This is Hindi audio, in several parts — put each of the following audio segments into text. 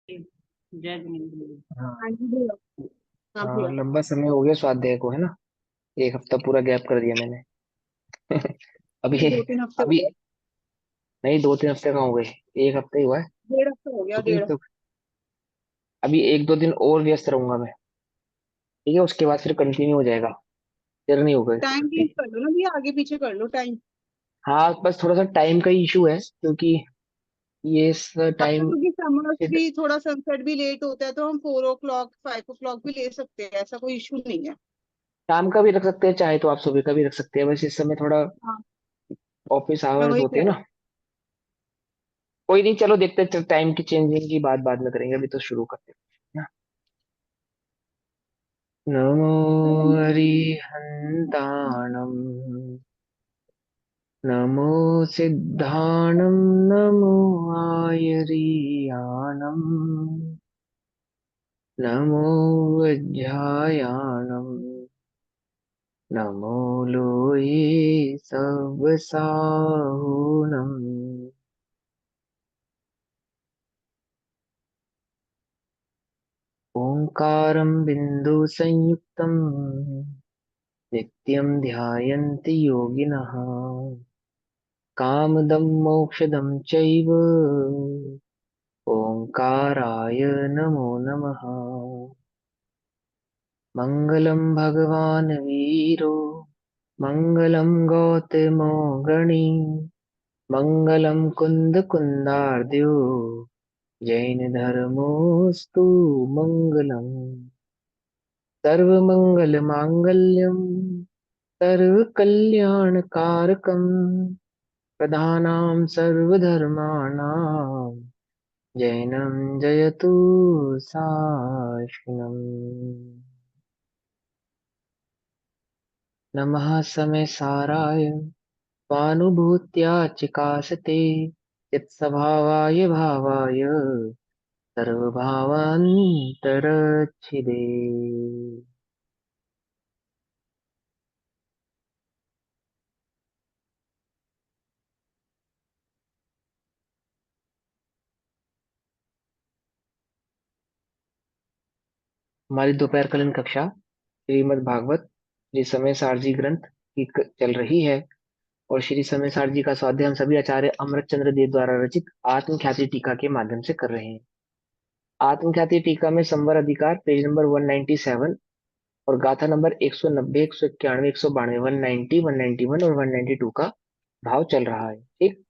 जय जिनेन्द्र। हाँ। हाँ जी भैया। हाँ हाँ, भैया। लंबा समय हो गया स्वाध्याय को, है ना। एक हफ्ता पूरा गैप कर दिया मैंने। ये अभी 2-3 हफ्ते हो अभी गए। नहीं, 2-3 हफ्ते कहाँ हो गए। एक हफ्ते ही हुआ है। 1.5 हफ्ता हो गया, दो 1.5। हफ्ते। अभी 1-2 दिन और व्यस्त रहूंगा मैं। ठीक है, उसके बाद फिर कंटिन्यू हो जाएगा। फिर नहीं होगा टाइम छुट्टी। चेंज कर लो ना भैया, आगे पीछे कर लो टाइम। हाँ, बस थोड़ा सा टाइम का इशू है, क्योंकि ये अब तो टाइम। क्योंकि समर्स भी थोड़ा, सनसेट भी लेट होता है, तो हम 4 o'clock 5 o'clock भी ले सकते हैं, ऐसा कोई इशू नहीं है। शाम का भी रख सकते हैं, चाहे तो आप सुबह का भी रख सकते हैं, बस इस समय थोड़ा हाँ, ऑफिस मैं आवर्स वही होते कह हैं रही ना। कोई नहीं, चलो देखते हैं, टाइम की चेंजिंग की बात बाद में करेंगे, अभी तो शुरू करते हैं। नमो अरिहन्ताणम्, नमो सिद्धाणं, नमो आयरीयाणम्, नमो वज्रायाणम्, नमो लोये सवसाहुणम्। ओंकारं बिन्दुसंयुक्तं नित्यं ध्यायन्ति योगिनः। कामदं मोक्षदं चैव ओंकाराय नमो नमः। मङ्गलं भगवान् वीरो, मङ्गलं गौतमो गणी, मङ्गलं कुन्दकुन्दार्द्यो, जैनधर्मोऽस्तु मङ्गलम्। सर्वमङ्गलमाङ्गल्यं सर्वकल्याणकारकं, प्रधानां सर्वधर्माणां जैनं जयतु साश्विनम्। नमः समय साराय स्वानुभूत्या चिकासते चित्स्वभावाय भावाय सर्वभावान्तरच्छिदे। हमारी दोपहरकालीन कक्षा श्रीमद् भागवत श्री समय सारजी ग्रंथ की चल रही है। और श्री समय सारजी का स्वाध्याय हम सभी आचार्य अमृतचंद्र देव द्वारा रचित आत्मख्याति टीका के माध्यम से कर रहे हैं। आत्मख्याति टीका में संवर अधिकार पेज नंबर 197 और गाथा नंबर 190, 191, 192, 190, 191 और 192 का भाव चल रहा है। ठीक,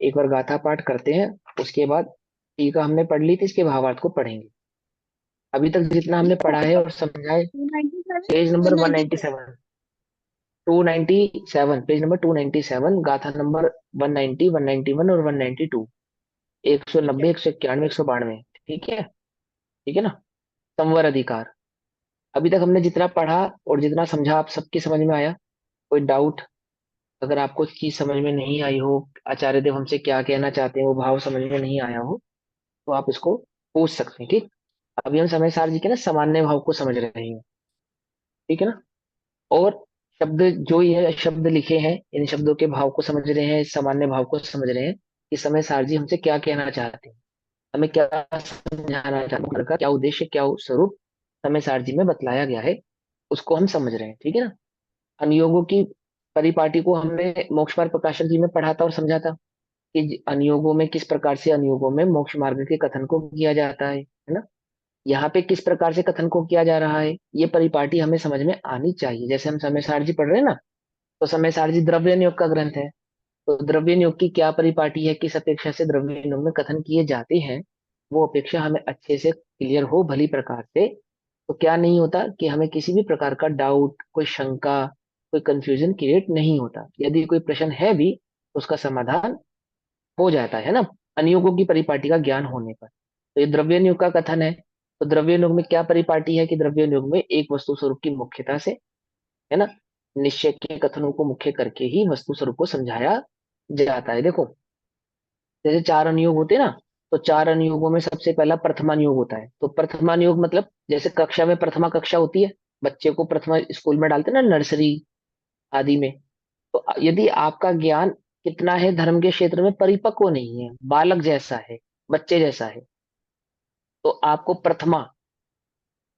एक बार गाथा पाठ करते हैं, उसके बाद टीका हमने पढ़ ली थी, इसके भावार्थ को पढ़ेंगे। अभी तक जितना हमने पढ़ा है और समझा है। 297, पेज नंबर 197। 197, 297, पेज नंबर 297, गाथा नंबर 190, 191 और 192, ठीक है। 190, 191, 192। ठीक है। ठीक है ना। संवर अधिकार। अभी तक हमने जितना पढ़ा और जितना समझा, आप सबकी समझ में आया? कोई डाउट? अगर आपको चीज समझ में नहीं आई हो, आचार्य देव हमसे क्या कहना चाहते हैं वो भाव समझ में नहीं आया हो, तो आप इसको पूछ सकते हैं। ठीक। अभी हम समय सार जी के ना सामान्य भाव को समझ रहे हैं। ठीक है ना। और शब्द, जो ये शब्द लिखे हैं, इन शब्दों के भाव को समझ रहे हैं, सामान्य भाव को समझ रहे हैं कि समय सार जी हमसे क्या कहना चाहते हैं, हमें क्या समझाना चाहते हैं, का क्या उद्देश्य, क्या स्वरूप समय सार जी में बतलाया गया है, उसको हम समझ रहे हैं। ठीक है ना। अनुयोगों की परिपाटी को हमने मोक्ष मार्ग प्रकाशन जी में पढ़ा था और समझा था कि अनुयोगों में किस प्रकार से, अनुयोगों में मोक्ष मार्ग के कथन को किया जाता है ना। यहाँ पे किस प्रकार से कथन को किया जा रहा है, ये परिपाटी हमें समझ में आनी चाहिए। जैसे हम समय सारजी पढ़ रहे हैं ना, तो समय सारजी द्रव्य नियोग का ग्रंथ है। तो द्रव्य नियोग की क्या परिपाटी है, किस अपेक्षा से द्रव्य नियोग में कथन किए जाते हैं, वो अपेक्षा हमें अच्छे से क्लियर हो भली प्रकार से, तो क्या नहीं होता कि हमें किसी भी प्रकार का डाउट, कोई शंका, कोई कंफ्यूजन क्रिएट नहीं होता। यदि कोई प्रश्न है भी तो उसका समाधान हो जाता है ना, अनियोगों की परिपाटी का ज्ञान होने पर। तो ये द्रव्य नियोग का कथन है। तो द्रव्य नियोग में क्या परिपाटी है कि द्रव्य नियोग में एक वस्तु स्वरूप की मुख्यता से, है ना, निश्चय के कथनों को मुख्य करके ही वस्तु स्वरूप को समझाया जाता है। देखो, जैसे 4 अनुयोग होते हैं ना, तो 4 अनुयोगों में सबसे पहला प्रथमानुयोग होता है। तो प्रथमानुयोग मतलब जैसे कक्षा में प्रथमा कक्षा होती है, बच्चे को प्रथमा स्कूल में डालते हैं ना, नर्सरी आदि में। तो यदि आपका ज्ञान कितना है धर्म के क्षेत्र में, परिपक्व नहीं है, बालक जैसा है, बच्चे जैसा है, तो आपको प्रथमा,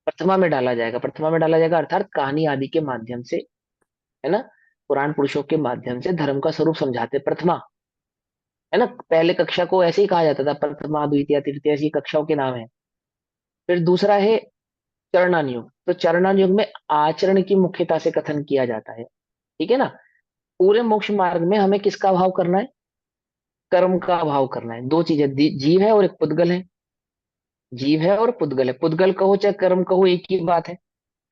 प्रथमा में डाला जाएगा, प्रथमा में डाला जाएगा अर्थात कहानी आदि के माध्यम से, है ना, पुराण पुरुषों के माध्यम से धर्म का स्वरूप समझाते प्रथमा, है ना। पहले कक्षा को ऐसे ही कहा जाता था, प्रथमा द्वितीय तृतीय, ऐसी कक्षाओं के नाम है। फिर दूसरा है चरणान युग। तो चरणान युग में आचरण की मुख्यता से कथन किया जाता है, ठीक है ना। पूरे मोक्ष मार्ग में हमें किसका भाव करना है? कर्म का भाव करना है। दो चीजें, जीव है और एक पुद्गल है। जीव है और पुद्गल है, पुद्गल कहो चाहे कर्म कहो एक ही बात है।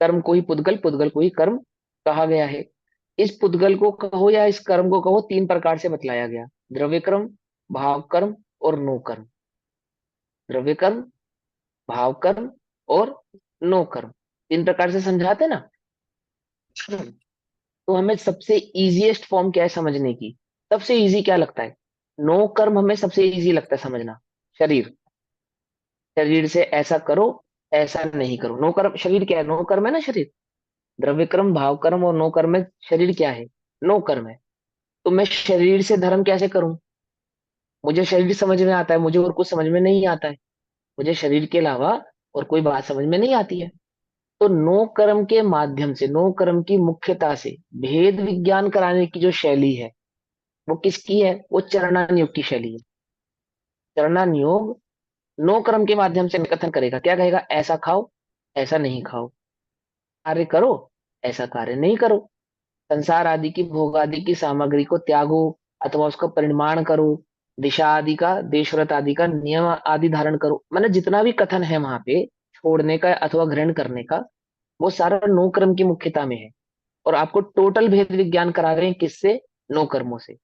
कर्म को ही पुद्गल, पुद्गल को ही कर्म कहा गया है। इस पुद्गल को कहो या इस कर्म को कहो, तीन प्रकार से बतलाया गया: द्रव्य कर्म, भाव कर्म और नो कर्म। द्रव्य कर्म, भाव कर्म और नो कर्म, तीन प्रकार से समझाते ना। तो हमें सबसे इजीएस्ट फॉर्म क्या है समझने की? सबसे इजी क्या लगता है? नो कर्म हमें सबसे इजी लगता है समझना। शरीर, शरीर से ऐसा करो, ऐसा नहीं करो। नो कर्म, शरीर क्या है? नो कर्म है ना शरीर। द्रव्य कर्म, भाव कर्म और नो कर्म में शरीर क्या है? नो कर्म है। तो मैं शरीर से धर्म कैसे करूं? मुझे शरीर समझ में आता है, मुझे और कुछ समझ में नहीं आता है। मुझे शरीर के अलावा और कोई बात समझ में नहीं आती है। तो नो कर्म के माध्यम से, नो कर्म की मुख्यता से भेद विज्ञान कराने की जो शैली है, वो किसकी है? वो चरणान योग की शैली है। चरणान योग नो कर्म के माध्यम से कथन करेगा। क्या कहेगा? ऐसा खाओ, ऐसा नहीं खाओ। कार्य करो, ऐसा कार्य नहीं करो। संसार आदि की, भोग आदि की सामग्री को त्यागो अथवा उसका परिमाण करो। दिशा आदि का, देश व्रत आदि का नियम आदि धारण करो। मतलब जितना भी कथन है वहां पे छोड़ने का अथवा ग्रहण करने का, वो सारा नो कर्म की मुख्यता में है। और आपको टोटल भेद विज्ञान करा रहे हैं किससे? नो कर्मों से।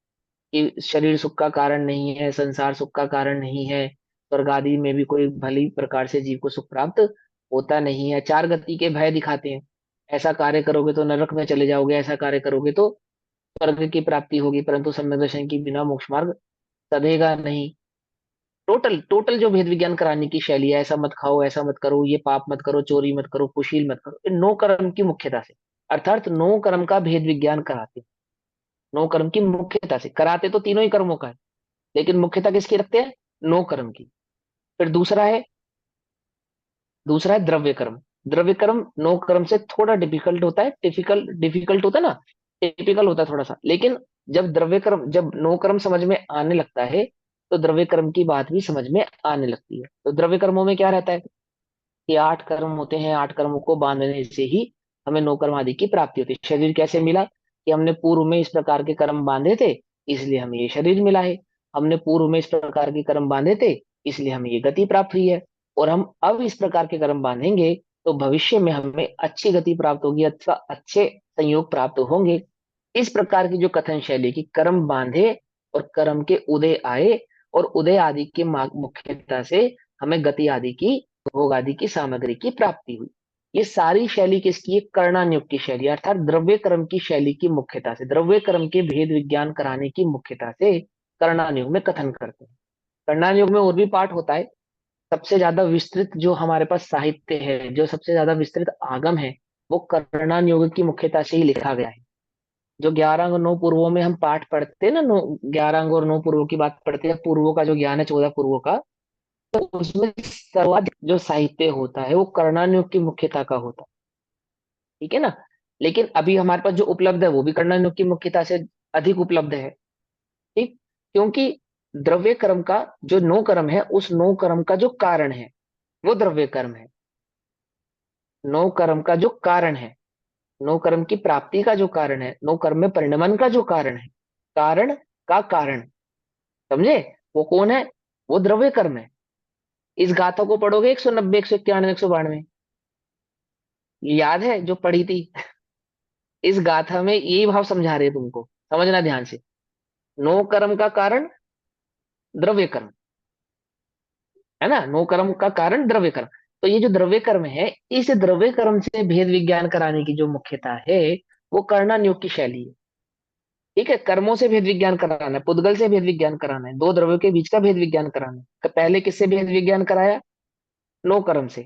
कि शरीर सुख का कारण नहीं है, संसार सुख का कारण नहीं है, स्वर्ग आदि में भी कोई भली प्रकार से जीव को सुख प्राप्त होता नहीं है। चार गति के भय दिखाते हैं। ऐसा कार्य करोगे तो नरक में चले जाओगे, ऐसा कार्य करोगे तो स्वर्ग की प्राप्ति होगी, परंतु सम्यक दर्शन के बिना मोक्ष मार्ग सधेगा नहीं। टोटल टोटल जो भेद विज्ञान कराने की शैली है, ऐसा मत खाओ, ऐसा मत करो, ये पाप मत करो, चोरी मत करो, कुशील मत करो, ये नो कर्म की मुख्यता से, अर्थात नो कर्म का भेद विज्ञान कराते हैं। नो कर्म की मुख्यता से कराते तो तीनों ही कर्मों का है, लेकिन मुख्यता किसकी रखते हैं? नो कर्म की। फिर दूसरा है द्रव्य कर्म। द्रव्य कर्म नो कर्म से थोड़ा डिफिकल्ट होता है, डिफिकल्ट डिफिकल्ट होता है ना, टिपिकल होता है थोड़ा सा। लेकिन जब द्रव्य कर्म, जब नो कर्म समझ में आने लगता है, तो द्रव्य कर्म की बात भी समझ में आने लगती है। तो द्रव्य कर्मों में क्या रहता है कि 8 कर्म होते हैं, 8 कर्मों को बांधने से ही हमें नो कर्म आदि की प्राप्ति होती है। शरीर कैसे मिला? कि हमने पूर्व में इस प्रकार के कर्म बांधे थे, इसलिए हमें ये शरीर मिला है। हमने पूर्व में इस प्रकार के कर्म बांधे थे, इसलिए हमें ये गति प्राप्त हुई है। और हम अब इस प्रकार के कर्म बांधेंगे तो भविष्य में हमें अच्छी गति प्राप्त होगी अथवा अच्छे संयोग प्राप्त होंगे। इस प्रकार की जो कथन शैली की कर्म बांधे और कर्म के उदय आए, और उदय आदि के मुख्यता से हमें गति आदि की, भोग आदि की सामग्री की प्राप्ति हुई। ये सारी शैली किसकी है? कर्णान युग की शैली, अर्थात द्रव्य कर्म की शैली की मुख्यता से, द्रव्य कर्म के भेद विज्ञान कराने की मुख्यता से कर्णान युग में कथन करते हैं। कर्णान युग में और भी पाठ होता है। सबसे ज्यादा विस्तृत जो हमारे पास साहित्य है, जो सबसे ज्यादा विस्तृत आगम है, वो कर्णान युग की मुख्यता से ही लिखा गया है। जो 11 अंग 9 पूर्वों में हम पाठ पढ़ते हैं ना, 11 अंग और 9 पूर्वों की बात पढ़ते हैं, पूर्वों का जो ज्ञान है 14 पूर्वों का, तो उसमें सर्वाधिक जो साहित्य होता है वो कर्णान युग की मुख्यता का होता है, ठीक है ना। लेकिन अभी हमारे पास जो उपलब्ध है वो भी कर्णान युग की मुख्यता से अधिक उपलब्ध है, ठीक। क्योंकि द्रव्य कर्म का जो नो कर्म है, उस नो कर्म का जो कारण है वो द्रव्य कर्म है। नो कर्म का जो कारण है, नो कर्म की प्राप्ति का जो कारण है, नो कर्म में परिणमन का जो कारण है, कारण का कारण, समझे? वो कौन है? वो द्रव्य कर्म है। इस गाथा को पढ़ोगे 190, 191, 192, याद है जो पढ़ी थी? इस गाथा में यही भाव समझा रहे हैं तुमको, समझना ध्यान से। नो कर्म का कारण द्रव्य कर्म, है ना। नो कर्म का कारण द्रव्य कर्म। तो ये जो द्रव्य कर्म है, इस द्रव्य कर्म से भेद विज्ञान कराने की जो मुख्यता है, वो कर्णन योग की शैली है, ठीक है। कर्मों से भेद विज्ञान कराना है, पुद्गल से भेद विज्ञान कराना है, दो द्रव्यों के बीच का भेद विज्ञान कराना है। तो पहले किससे भेद विज्ञान कराया? नो कर्म से।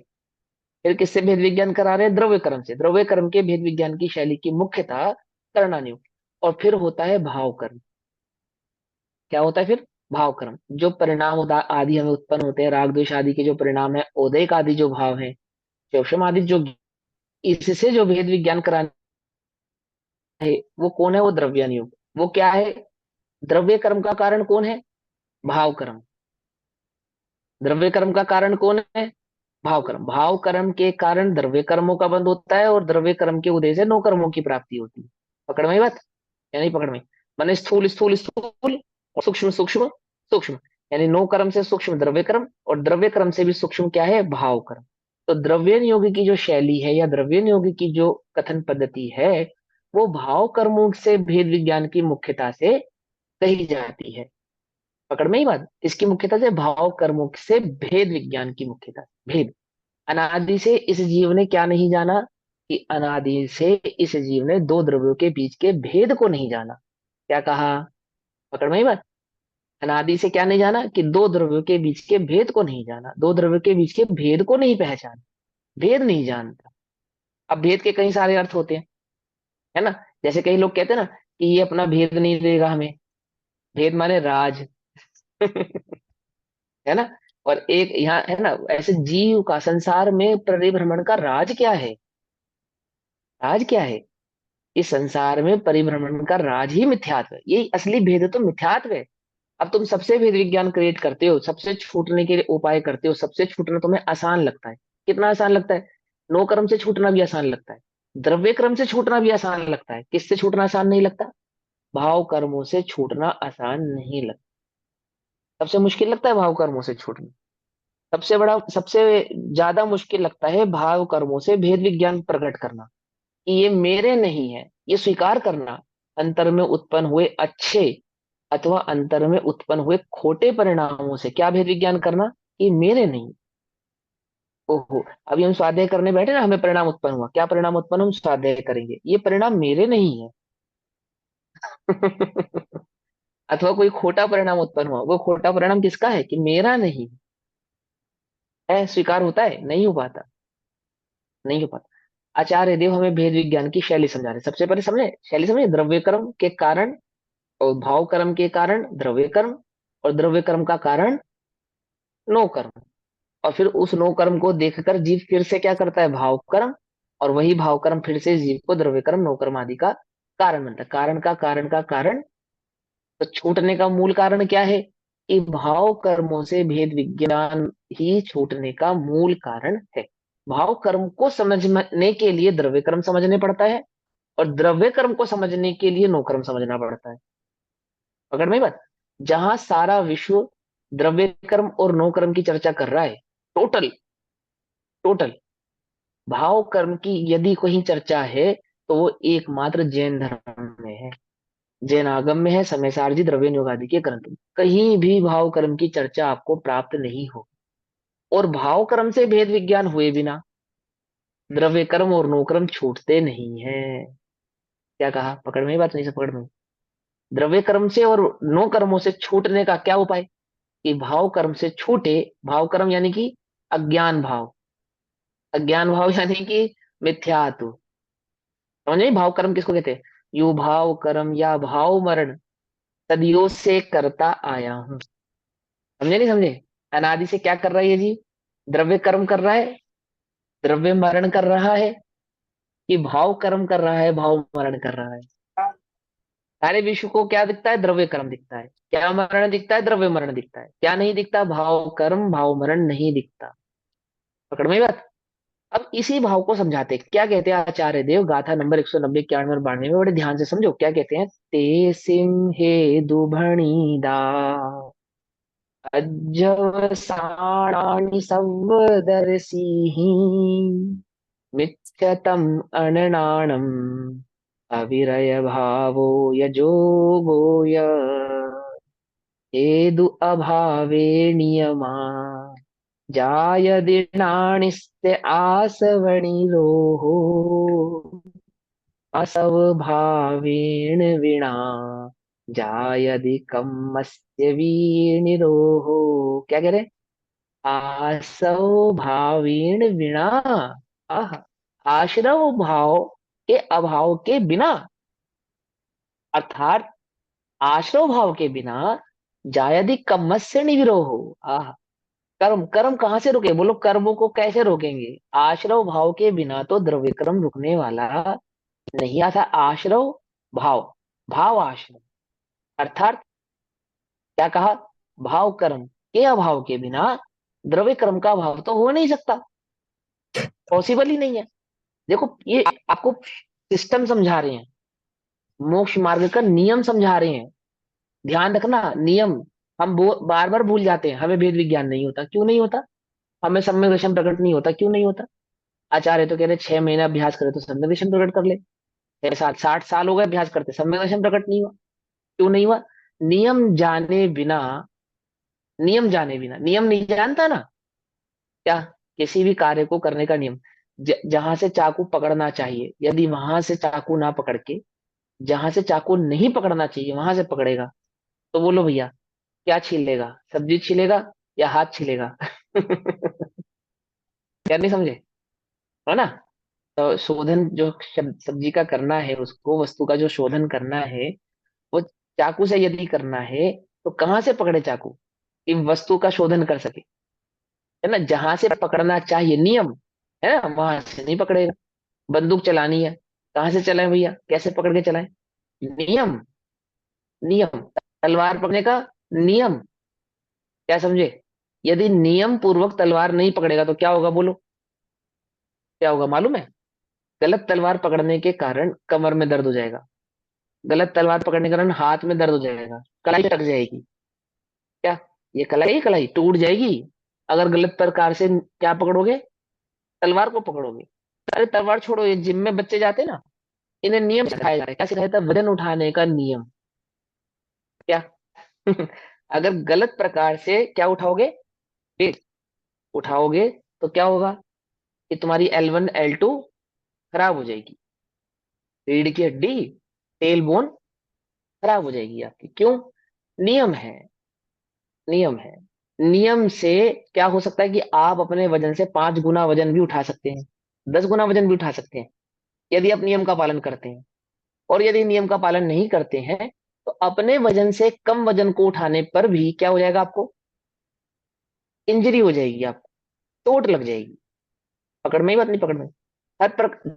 फिर किससे भेद विज्ञान करा रहे हैं? द्रव्य कर्म से। द्रव्य कर्म के भेद विज्ञान की शैली की मुख्यता कर्णानुयोग। और फिर होता है भाव कर्म। क्या होता है फिर? भाव कर्म जो परिणाम आदि हमें उत्पन्न होते हैं, राग द्वेष आदि के जो परिणाम है, उदयक आदि जो भाव है, शोषम आदि जो, इससे जो भेद विज्ञान कराना है, वो कौन है? वो द्रव्यान योग। वो क्या है? द्रव्य कर्म का कारण कौन है? भाव कर्म। द्रव्य कर्म का कारण कौन है? भाव कर्म। भाव कर्म के कारण द्रव्य कर्मों का बंध होता है, और द्रव्य कर्म के उदय से नौ कर्मों की प्राप्ति होती है। पकड़ में आई बात या नहीं पकड़ में? माने स्थूल स्थूल स्थूल, और सूक्ष्म सूक्ष्म सूक्ष्म, यानी नौ कर्म से सूक्ष्म द्रव्य कर्म, और द्रव्य कर्म से भी सूक्ष्म क्या है? भाव कर्म। तो द्रव्यन योग की जो शैली है, या द्रव्यन योग की जो कथन पद्धति है, वो भाव कर्मों से भेद विज्ञान की मुख्यता से कही जाती है। पकड़ में ही बात? इसकी मुख्यता से भाव कर्मों से भेद विज्ञान की मुख्यता, भेद। अनादि से इस जीव ने क्या नहीं जाना? कि अनादि से इस जीव ने दो द्रव्यों के बीच के भेद को नहीं जाना। क्या कहा? पकड़ में ही बात? अनादि से क्या नहीं जाना? कि दो द्रव्यों के बीच के भेद को नहीं जाना, दो द्रव्यों के बीच के भेद को नहीं पहचाना, भेद नहीं जानता। अब भेद के कई सारे अर्थ होते हैं, है ना? जैसे कई लोग कहते हैं ना कि ये अपना भेद नहीं देगा हमें। भेद माने राज। है ना? और एक यहाँ है ना, ऐसे जीव का संसार में परिभ्रमण का राज क्या है? राज क्या है? इस संसार में परिभ्रमण का राज ही मिथ्यात्व है। ये असली भेद तो मिथ्यात्व है। अब तुम सबसे भेद विज्ञान क्रिएट करते हो, सबसे छूटने के लिए उपाय करते हो, सबसे छूटना तुम्हें आसान लगता है। कितना आसान लगता है? नो कर्म से छूटना भी आसान लगता है, द्रव्य कर्म से छूटना भी आसान लगता है। किससे छूटना आसान नहीं लगता? भाव कर्मों से छूटना आसान नहीं लगता। सबसे मुश्किल लगता है भाव कर्मों से छूटना। सबसे ज्यादा मुश्किल लगता है भाव कर्मों से भेद विज्ञान प्रकट करना, कि ये मेरे नहीं है, ये स्वीकार करना। अंतर में उत्पन्न हुए अच्छे अथवा अंतर में उत्पन्न हुए खोटे परिणामों से क्या भेद विज्ञान करना? कि मेरे नहीं। ओहो, अभी हम स्वाध्याय करने बैठे ना, हमें परिणाम उत्पन्न हुआ, क्या परिणाम उत्पन्न? हम स्वाध्याय करेंगे, ये परिणाम मेरे नहीं है। अथवा कोई खोटा परिणाम उत्पन्न हुआ, वो खोटा परिणाम किसका है? कि मेरा नहीं है। स्वीकार होता है? नहीं हो पाता, नहीं हो पाता। आचार्य देव हमें भेद विज्ञान की शैली समझा रहे। सबसे पहले समझे शैली, समझे द्रव्य कर्म के कारण और भाव कर्म के कारण द्रव्य कर्म, और द्रव्य कर्म का कारण नो कर्म। और फिर उस नो कर्म को देखकर जीव फिर से क्या करता है? भाव कर्म। और वही भाव कर्म फिर से जीव को द्रव्य कर्म, नो कर्म आदि का कारण बनता है। कारण का कारण का कारण, तो छूटने का मूल कारण क्या है? कि भाव कर्मों से भेद विज्ञान ही छूटने का मूल कारण है। भाव कर्म को समझने के लिए द्रव्य कर्म समझने पड़ता है, और द्रव्य कर्म को समझने के लिए नो कर्म समझना पड़ता है। पकड़ में बात? जहां सारा विश्व द्रव्य कर्म और नो कर्म की चर्चा कर रहा है, टोटल टोटल भाव कर्म की यदि कोई चर्चा है, तो वो एकमात्र जैन धर्म में है, जैन आगम में है, समय सारजी द्रव्य योग आदि के ग्रंथ में। कहीं भी भाव कर्म की चर्चा आपको प्राप्त नहीं हो। और भाव कर्म से भेद विज्ञान हुए बिना द्रव्य कर्म और नो कर्म छूटते नहीं है। क्या कहा? पकड़ में ही बात? नहीं से पकड़ में? द्रव्य कर्म से और नो कर्मों से छूटने का क्या उपाय? कि भाव कर्म से छूटे। भाव कर्म यानी कि अज्ञान भाव, अज्ञान भाव यानी कि मिथ्यात्व। समझे भाव कर्म किसको कहते हैं? यू भाव कर्म या भाव मरण सदियों से करता आया हूं। समझे नहीं समझे? अनादि से क्या कर रहा है ये जी? द्रव्य कर्म कर रहा है, द्रव्य मरण कर रहा है, कि भाव कर्म कर रहा है, भाव मरण कर रहा है। सारे विश्व को क्या दिखता है? द्रव्य कर्म दिखता है। क्या मरण दिखता है? द्रव्य मरण दिखता है। क्या नहीं दिखता? भाव कर्म भाव मरण नहीं दिखता। पकड़ में बात? अब इसी भाव को समझाते हैं। क्या कहते हैं आचार्य देव? गाथा नंबर 190, 91 और 92 में बड़े ध्यान से समझो क्या कहते हैं। ते सिंहे दुभणी दा अज्जवसाणानि संवदर्षिः मिथ्यतम् अननाणम् अविरय भावो यजोगो य हेदु अभावे नियमा जायदिनानिस्ते आसवणिरोः असवभावेन विना जायदिकमस्य वीनिरोः। क्या कह रहे? आसवभावेन विना, आह, आश्रव भाव के अभाव के बिना, अर्थात आश्रव भाव के बिना जायदि कम्मस्य निविरोहो। आह, कर्म कर्म कहाँ से रुके, बोलो कर्मों को कैसे रोकेंगे। आश्रव भाव के बिना तो द्रव्य कर्म रुकने वाला नहीं आता। आश्रव भाव, भाव आश्रव, अर्थात क्या कहा, भाव कर्म के अभाव के बिना द्रव्य कर्म का अभाव तो हो नहीं सकता, पॉसिबल ही नहीं है। देखो ये आपको सिस्टम समझा रहे हैं, मोक्ष मार्ग का नियम समझा रहे हैं। ध्यान रखना नियम, हम बार बार भूल जाते हैं। हमें भेद विज्ञान नहीं होता, क्यों नहीं होता। हमें सम्यक दर्शन प्रकट नहीं होता, क्यों नहीं होता। आचार्य तो कह रहे 6 महीने अभ्यास करे तो सम्यक दर्शन प्रकट कर ले। मेरे साथ 60 साल हो गए अभ्यास करते, सम्यक दर्शन प्रकट नहीं हुआ, क्यों नहीं हुआ। नियम जाने बिना, नियम जाने बिना, नियम नहीं जानता ना क्या, किसी भी कार्य को करने का नियम। जहां से चाकू पकड़ना चाहिए, यदि वहां से चाकू ना पकड़ के जहां से चाकू नहीं पकड़ना चाहिए वहां से पकड़ेगा, तो बोलो भैया क्या छीलेगा, सब्जी छीलेगा या हाथ छीलेगा। क्या नहीं समझे, है ना। तो शोधन जो सब्जी का करना है, उसको वस्तु का जो शोधन करना है, वो चाकू से यदि करना है तो कहाँ से पकड़े चाकू कि वस्तु का शोधन कर सके, है ना। जहां से पकड़ना चाहिए नियम, है ना, वहां से नहीं पकड़ेगा। बंदूक चलानी है, कहाँ से चलाएं भैया, कैसे पकड़ के चलाएं, नियम, नियम। तलवार पकड़ने का नियम, क्या समझे। यदि नियम पूर्वक तलवार नहीं पकड़ेगा तो क्या होगा बोलो, क्या होगा मालूम है। गलत तलवार पकड़ने के कारण कमर में दर्द हो जाएगा, गलत तलवार पकड़ने के कारण हाथ में दर्द हो जाएगा, कलाई कट जाएगी। क्या, ये कलाई कलाई टूट जाएगी अगर गलत प्रकार से क्या पकड़ोगे, तलवार को पकड़ोगे। अरे तलवार छोड़ो, ये जिम में बच्चे जाते हैं ना, इन्हें नियम सिखाया जा रहा है। क्या सिखाया था, वजन उठाने का नियम। क्या, अगर गलत प्रकार से क्या उठाओगे, वेट उठाओगे, तो क्या होगा कि तुम्हारी L1 L2 खराब हो जाएगी, रीढ़ की हड्डी, टेल बोन खराब हो जाएगी आपकी। क्यों, नियम है, नियम है। नियम से क्या हो सकता है कि आप अपने वजन से 5 गुना वजन भी उठा सकते हैं, 10 गुना वजन भी उठा सकते हैं, यदि आप नियम का पालन करते हैं। और यदि नियम का पालन नहीं करते हैं तो अपने वजन से कम वजन को उठाने पर भी क्या हो जाएगा, आपको इंजरी हो जाएगी, आपको चोट लग जाएगी। पकड़ में ही बात नहीं, पकड़ में।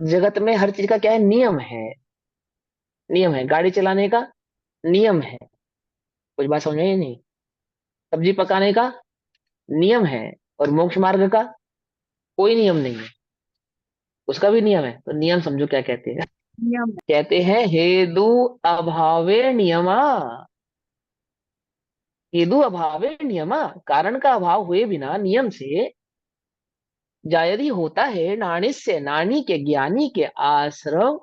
जगत में हर चीज का क्या है, नियम है, नियम है। गाड़ी चलाने का नियम है, कुछ बात समझ में ही नहीं। सब्जी पकाने का नियम है, और मोक्ष मार्ग का कोई नियम नहीं है, उसका भी नियम है। तो नियम समझो क्या कहते हैं, नियम है। कहते हैं हेतु अभावे नियमा। हेतु अभावे नियमा, कारण का अभाव हुए बिना नियम से जायदी होता है नानिस्य, नानी के ज्ञानी के आश्रव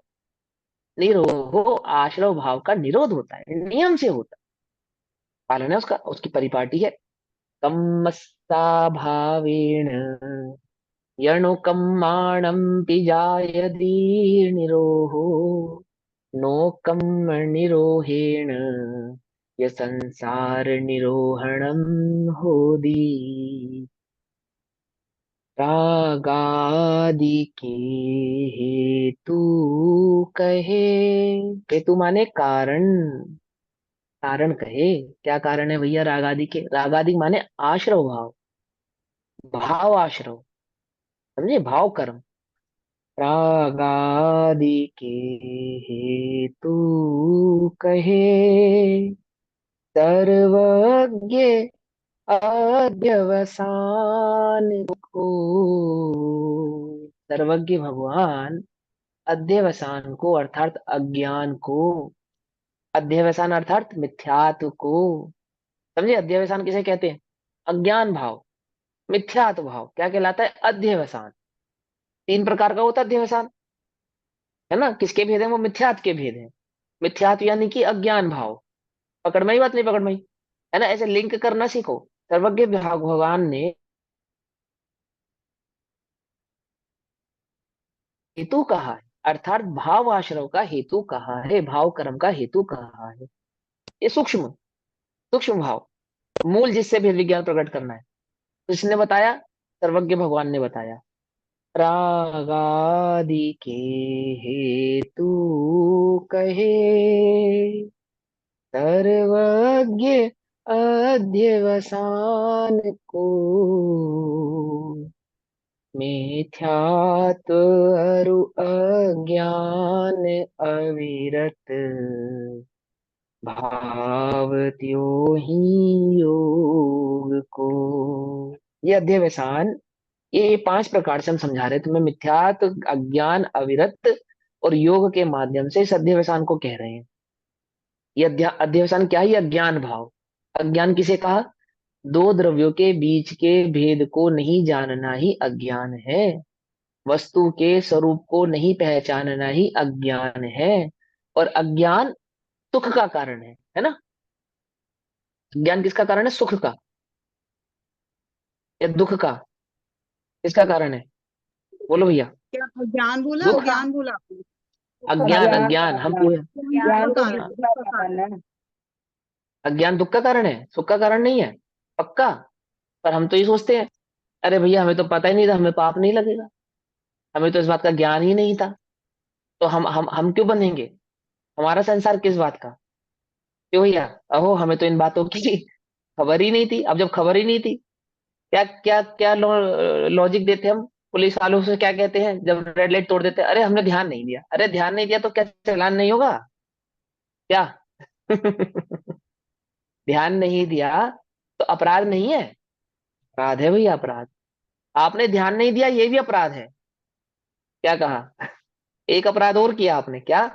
निरोधो, आश्रव भाव का निरोध होता है, नियम से होता है। पालन है उसका, उसकी परिपाटी है। कम्मस्ता भावेन यणु कम्माणं पिजायदी निरोहो, नो कम्म निरोहेण य संसार निरोहणम होदी। रागादि के हेतु कहे, हेतु माने कारण, कारण कहे। क्या कारण है भैया राग आदि के, राग आदि माने आश्रव भाव, भाव आश्रव, समझे, भाव कर्म। राग आदि के हेतु कहे, सर्वज्ञ अध्यवसान को, सर्वज्ञ भगवान अध्यवसान को अर्थात अज्ञान को, अध्यवसान अर्थात मिथ्यात्व को, समझे। अध्यवसान किसे कहते हैं, अज्ञान भाव, मिथ्यात्व भाव क्या कहलाता है, अध्यवसान। 3 प्रकार का होता है अध्यवसान, है ना। किसके भेद है, वो मिथ्यात्व के भेद है। मिथ्यात्व यानी कि अज्ञान भाव। पकड़ में ही बात नहीं, पकड़ में ही, है ना। ऐसे लिंक करना सीखो। सर्वज्ञ भगवान ने हेतु कहा है, अर्थात भाव आश्रव का हेतु कहा है, भाव कर्म का हेतु कहा है। ये सूक्ष्म, सूक्ष्म भाव, मूल जिससे भेद विज्ञान प्रकट करना है, किसने बताया, सर्वज्ञ भगवान ने बताया। रागादि के हेतु कहे, सर्वज्ञ अध्यवसान को मिथ्यात्व अरु अज्ञान अविरत भाव त्यो ही योग को। ये अध्यवसान, ये 5 प्रकार से हम समझा रहे हैं तुम्हें। मिथ्यात्व, अज्ञान, अविरत और योग के माध्यम से इस अध्यवसान को कह रहे हैं। ये अध्यवसान क्या है? ये अज्ञान भाव। अज्ञान किसे कहा? दो द्रव्यों के बीच के भेद को नहीं जानना ही अज्ञान है। वस्तु के स्वरूप को नहीं पहचानना ही अज्ञान है। और अज्ञान सुख का कारण है ना? अज्ञान किसका कारण है? सुख का या दुख का? किसका कारण है? बोलो भैया। क्या ज्ञान बोला, दुख। ज्ञान बोला आपने? अज्ञान, अज्ञान अज्ञान हम अज्ञान पूरे। ज्ञान ज्ञान का तो कारण, दुख दुख का का कारण कारण। है। अज्ञान दुख का कारण है, सुख का कारण नहीं है। पक्का? पर हम तो ये सोचते हैं, अरे भैया हमें तो पता ही नहीं था, हमें पाप नहीं लगेगा, हमें तो इस बात का ज्ञान ही नहीं था, तो हम क्यों बनेंगे? हमारा संसार किस बात का? क्यों भैया? अहो हमें तो इन बातों की खबर ही नहीं थी। अब जब खबर ही नहीं थी, क्या क्या क्या लॉजिक देते हम? पुलिस वालों से क्या कहते हैं जब रेड लाइट तोड़ देते हैं? अरे हमने ध्यान नहीं दिया। अरे ध्यान नहीं दिया तो क्या चालान नहीं होगा क्या? ध्यान नहीं दिया तो अपराध नहीं है? अपराध है भैया, अपराध। आपने ध्यान नहीं दिया, ये भी अपराध है। क्या कहा? एक अपराध और किया आपने, क्या?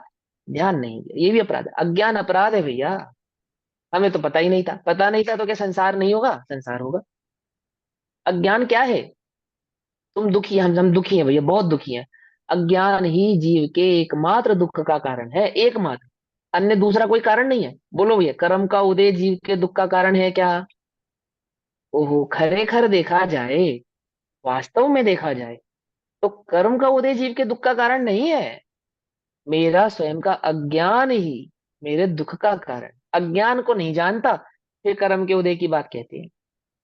ध्यान नहीं दिया, ये भी अपराध है। अज्ञान अपराध है भैया। हमें तो पता ही नहीं था। पता नहीं था तो क्या संसार नहीं होगा? संसार होगा। अज्ञान क्या है? तुम दुखी, हम दुखी हैं भैया, बहुत दुखी हैं। अज्ञान ही जीव के एकमात्र दुख का कारण है, एकमात्र। अन्य दूसरा कोई कारण नहीं है। बोलो भैया, कर्म का उदय जीव के दुख का कारण है क्या? ओहो, खरेखर देखा जाए, वास्तव में देखा जाए, तो कर्म का उदय जीव के दुख का कारण नहीं है। मेरा स्वयं का अज्ञान ही मेरे दुख का कारण। अज्ञान को नहीं जानता, फिर कर्म के उदय की बात कहते हैं।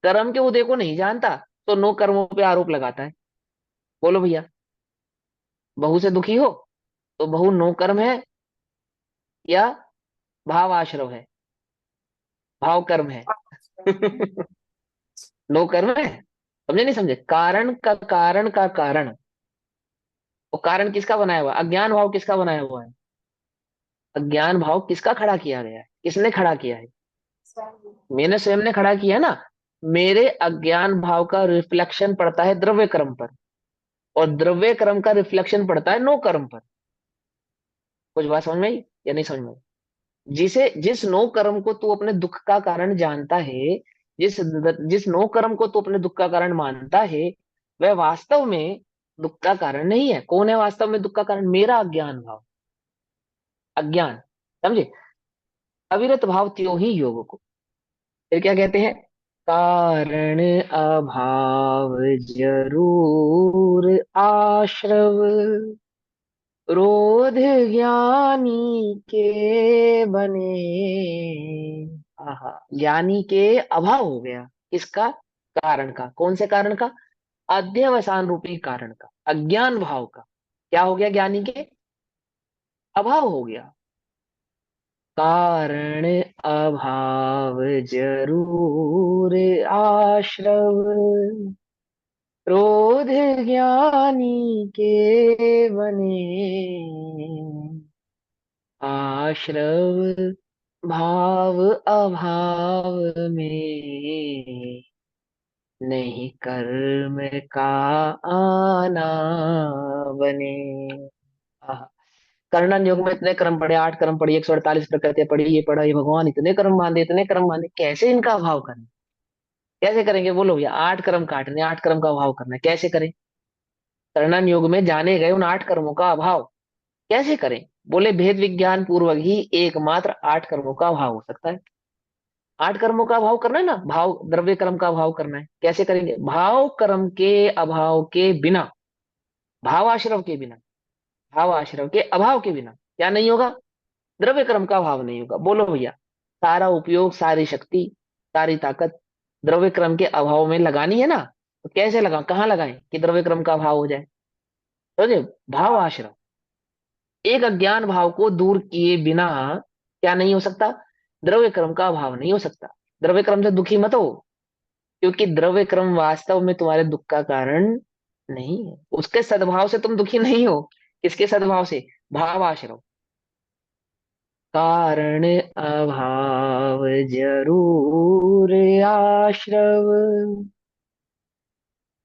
कर्म के उदय को नहीं जानता, तो नो कर्मों पे आरोप लगाता है। बोलो भैया, बहू से दुखी हो तो बहू नो कर्म है या भाव आश्रव है? भाव कर्म है। नो कर्म है। समझे नहीं समझे? कारण का कारण का कारण। वो कारण किसका बनाया हुआ है? अज्ञान भाव किसका बनाया हुआ है? अज्ञान भाव किसका खड़ा किया गया है? किसने खड़ा किया है? मैंने स्वयं ने खड़ा किया है ना। मेरे अज्ञान भाव का रिफ्लेक्शन पड़ता है द्रव्य कर्म पर, और द्रव्य कर्म का रिफ्लेक्शन पड़ता है नो कर्म पर। कुछ बात समझ में आई या नहीं समझ में आई? जिस नो कर्म को तू अपने दुख का कारण जानता है, जिस जिस नो कर्म को तू अपने दुख का कारण मानता है, वह वास्तव में दुख का कारण नहीं है। कौन है वास्तव में दुख का कारण? मेरा अज्ञान भाव। अज्ञान, समझे? अविरत भाव त्यों ही योग को। फिर क्या कहते हैं? कारण अभाव जरूर आश्रव, क्रोध ज्ञानी के बने। आहा, ज्ञानी के अभाव हो गया। किसका? कारण का। कौन से कारण का? अध्यवसान रूपी कारण का, अज्ञान भाव का। क्या हो गया? ज्ञानी के अभाव हो गया। कारण अभाव जरूर आश्रव, क्रोध ज्ञानी के बने। आश्रव भाव अभाव में नहीं कर्म का आना बने। आहा। कर्णन योग में इतने कर्म पड़े, 8 कर्म पड़ी, 148 प्रकृतियां पड़ी, ये पढ़ा, ये भगवान इतने कर्म बांधे, इतने कर्म बांधे, कैसे इनका अभाव करें? कैसे करेंगे? बोलो भैया, 8 कर्म काटने, 8 कर्म का अभाव करना है, कैसे करें? कर्णन योग में जाने गए उन 8 कर्मों का अभाव कैसे करें? बोले भेद विज्ञान पूर्वक ही एकमात्र 8 कर्मों का अभाव हो सकता है। 8 कर्मों का अभाव करना है ना, भाव द्रव्य कर्म का अभाव करना है, कैसे करेंगे? भाव कर्म के अभाव के बिना, भाव आश्रव के बिना, भाव आश्रव के अभाव के बिना क्या नहीं होगा? द्रव्य कर्म का अभाव नहीं होगा। बोलो भैया, सारा उपयोग, सारी शक्ति, सारी ताकत द्रव्य क्रम के अभाव में लगानी है ना, तो कैसे लगाएं, कहाँ लगाएं कि द्रव्य क्रम का अभाव हो जाए? समझे? भाव आश्रम। एक अज्ञान भाव को दूर किए बिना क्या नहीं हो सकता? द्रव्य कर्म का अभाव नहीं हो सकता। द्रव्य क्रम से दुखी मत हो, क्योंकि द्रव्य क्रम वास्तव में तुम्हारे दुख का कारण नहीं है। उसके सद्भाव से तुम दुखी नहीं हो। किसके सद्भाव से? भाव आश्रव। कारण अभाव जरूर आश्रव,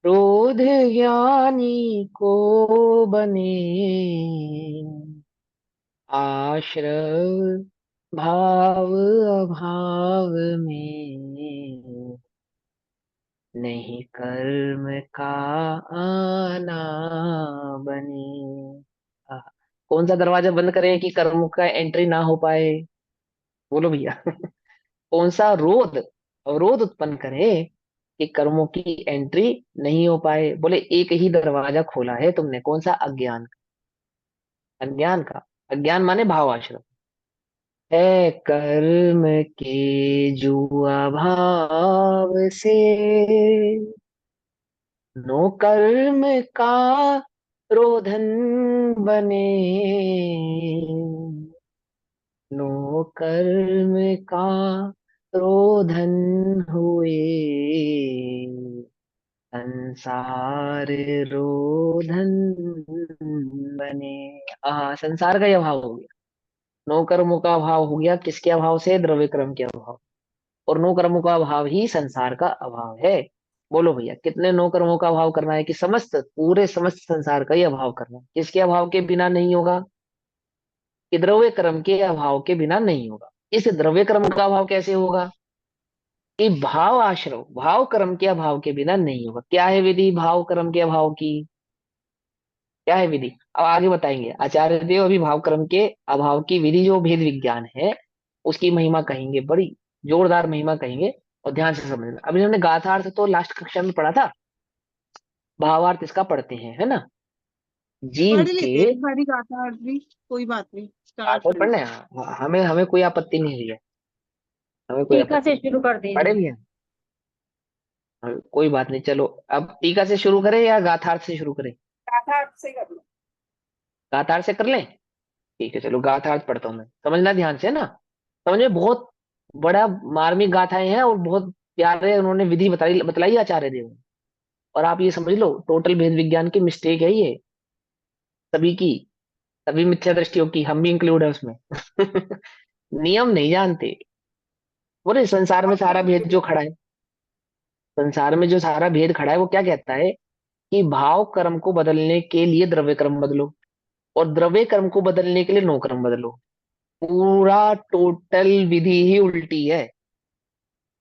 क्रोध ज्ञानी को बने आश्रव, भाव अभाव में नहीं कर्म का आना बने। हाँ। कौन सा दरवाजा बंद करें कि कर्म का एंट्री ना हो पाए? बोलो भैया। कौन सा रोध, अवरोध उत्पन्न करे कि कर्मों की एंट्री नहीं हो पाए? बोले एक ही दरवाजा खोला है तुमने, कौन सा? अज्ञान। अज्ञान का। अज्ञान माने भाव आश्रम है। कर्म के जुआ भाव से नो कर्म का रोधन बने, नो कर्म का रोधन हुए, संसार रोधन बने। संसार का ही अभाव हो गया। नो कर्मों का अभाव हो गया, किसके अभाव से? द्रव्य कर्म के अभाव। और नो कर्मों का अभाव ही संसार का अभाव है। बोलो भैया, कितने नो कर्मों का अभाव करना है? कि समस्त, पूरे समस्त संसार का ही अभाव करना है। किसके अभाव के बिना नहीं होगा? कि द्रव्य कर्म के अभाव के बिना नहीं होगा। इस द्रव्य कर्म का अभाव कैसे होगा? कि भाव आश्रव, भाव कर्म के अभाव के बिना नहीं होगा। क्या है विधि भाव कर्म के अभाव की? क्या है विधि? अब आगे बताएंगे आचार्य देव। अभी भाव कर्म के अभाव की विधि, जो भेद विज्ञान है, उसकी महिमा कहेंगे, बड़ी जोरदार महिमा कहेंगे। और ध्यान से समझना। अभी हमने गाथार्थ तो लास्ट कक्षा में पढ़ा था, भावार्थ इसका पढ़ते हैं, है ना? जीव पढ़ के लेते हैं एक बारी गाथा अर्थ भी, कोई बात नहीं, स्टार्ट गाथार्थ कर पढ़ने लेते हैं। हमें हमें कोई आपत्ति नहीं है, हमें कोई टीका आपत्ति से नहीं। शुरू कर पढ़े दीजिए। भी हैं। कोई बात नहीं, चलो अब टीका से शुरू करें या गाथार्थ से शुरू करें? गाथा अर्थ से कर लो। गाथार्थ से कर लें? ठीक है, चलो गाथार्थ पढ़ता हूँ मैं, समझना ध्यान से ना। समझ में बहुत बड़ा मार्मिक गाथाएं हैं, और बहुत प्यारे उन्होंने विधि बताई बतलाई आचार्य देव ने। और आप ये समझ लो, टोटल भेद विज्ञान की मिस्टेक है ये, सभी की, सभी मिथ्या दृष्टियों की, हम भी इंक्लूड है उसमें। नियम नहीं जानते। बोले संसार में सारा भेद जो खड़ा है, संसार में जो सारा भेद खड़ा है, वो क्या कहता है? कि भाव कर्म को बदलने के लिए द्रव्य कर्म बदलो, और द्रव्य कर्म को बदलने के लिए नो कर्म बदलो। पूरा टोटल विधि ही उल्टी है।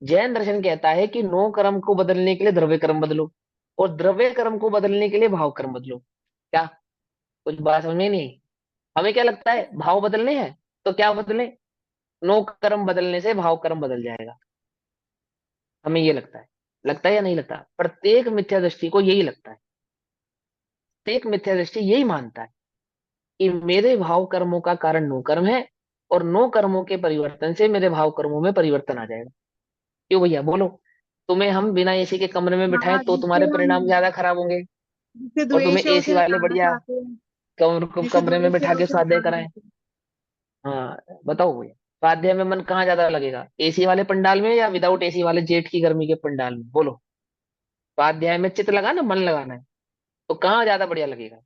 जैन दर्शन कहता है कि नो कर्म को बदलने के लिए द्रव्य कर्म बदलो, और द्रव्य कर्म को बदलने के लिए भाव कर्म बदलो। क्या? कुछ बात समझ में नहीं आई? हमें क्या लगता है, भाव बदलने हैं तो क्या बदले? नो कर्म बदलने से भाव कर्म बदल जाएगा। हमें ये लगता है। लगता है या नहीं लगता? प्रत्येक मिथ्या दृष्टि को यही लगता है। प्रत्येक मिथ्या दृष्टि यही मानता है कि मेरे भाव कर्मों का कारण नो कर्म है, और नो कर्मों के परिवर्तन से मेरे भाव कर्मों में परिवर्तन आ जाएगा। क्यों भैया बोलो? तुम्हें हम बिना एसी के कमरे में हैं। बिठाएं हाँ, तो जिससे तुम्हारे हम, परिणाम ज्यादा खराब होंगे, जिससे और तुम्हें द्वेष है एसी उसे वाले हटाना बढ़िया चाहते हैं, जिसे कमरे में द्वेष है बिठा के उसे स्वाध्याय हटाना कराएं। चाहते हैं। हाँ, बताओ भैया, स्वाध्याय में मन कहाँ ज्यादा लगेगा? एसी वाले पंडाल में या विदाउट एसी वाले जेठ की गर्मी के पंडाल में? बोलो। स्वाध्याय में चित्त लगाना, मन लगाना है, तो कहाँ ज्यादा बढ़िया लगेगा?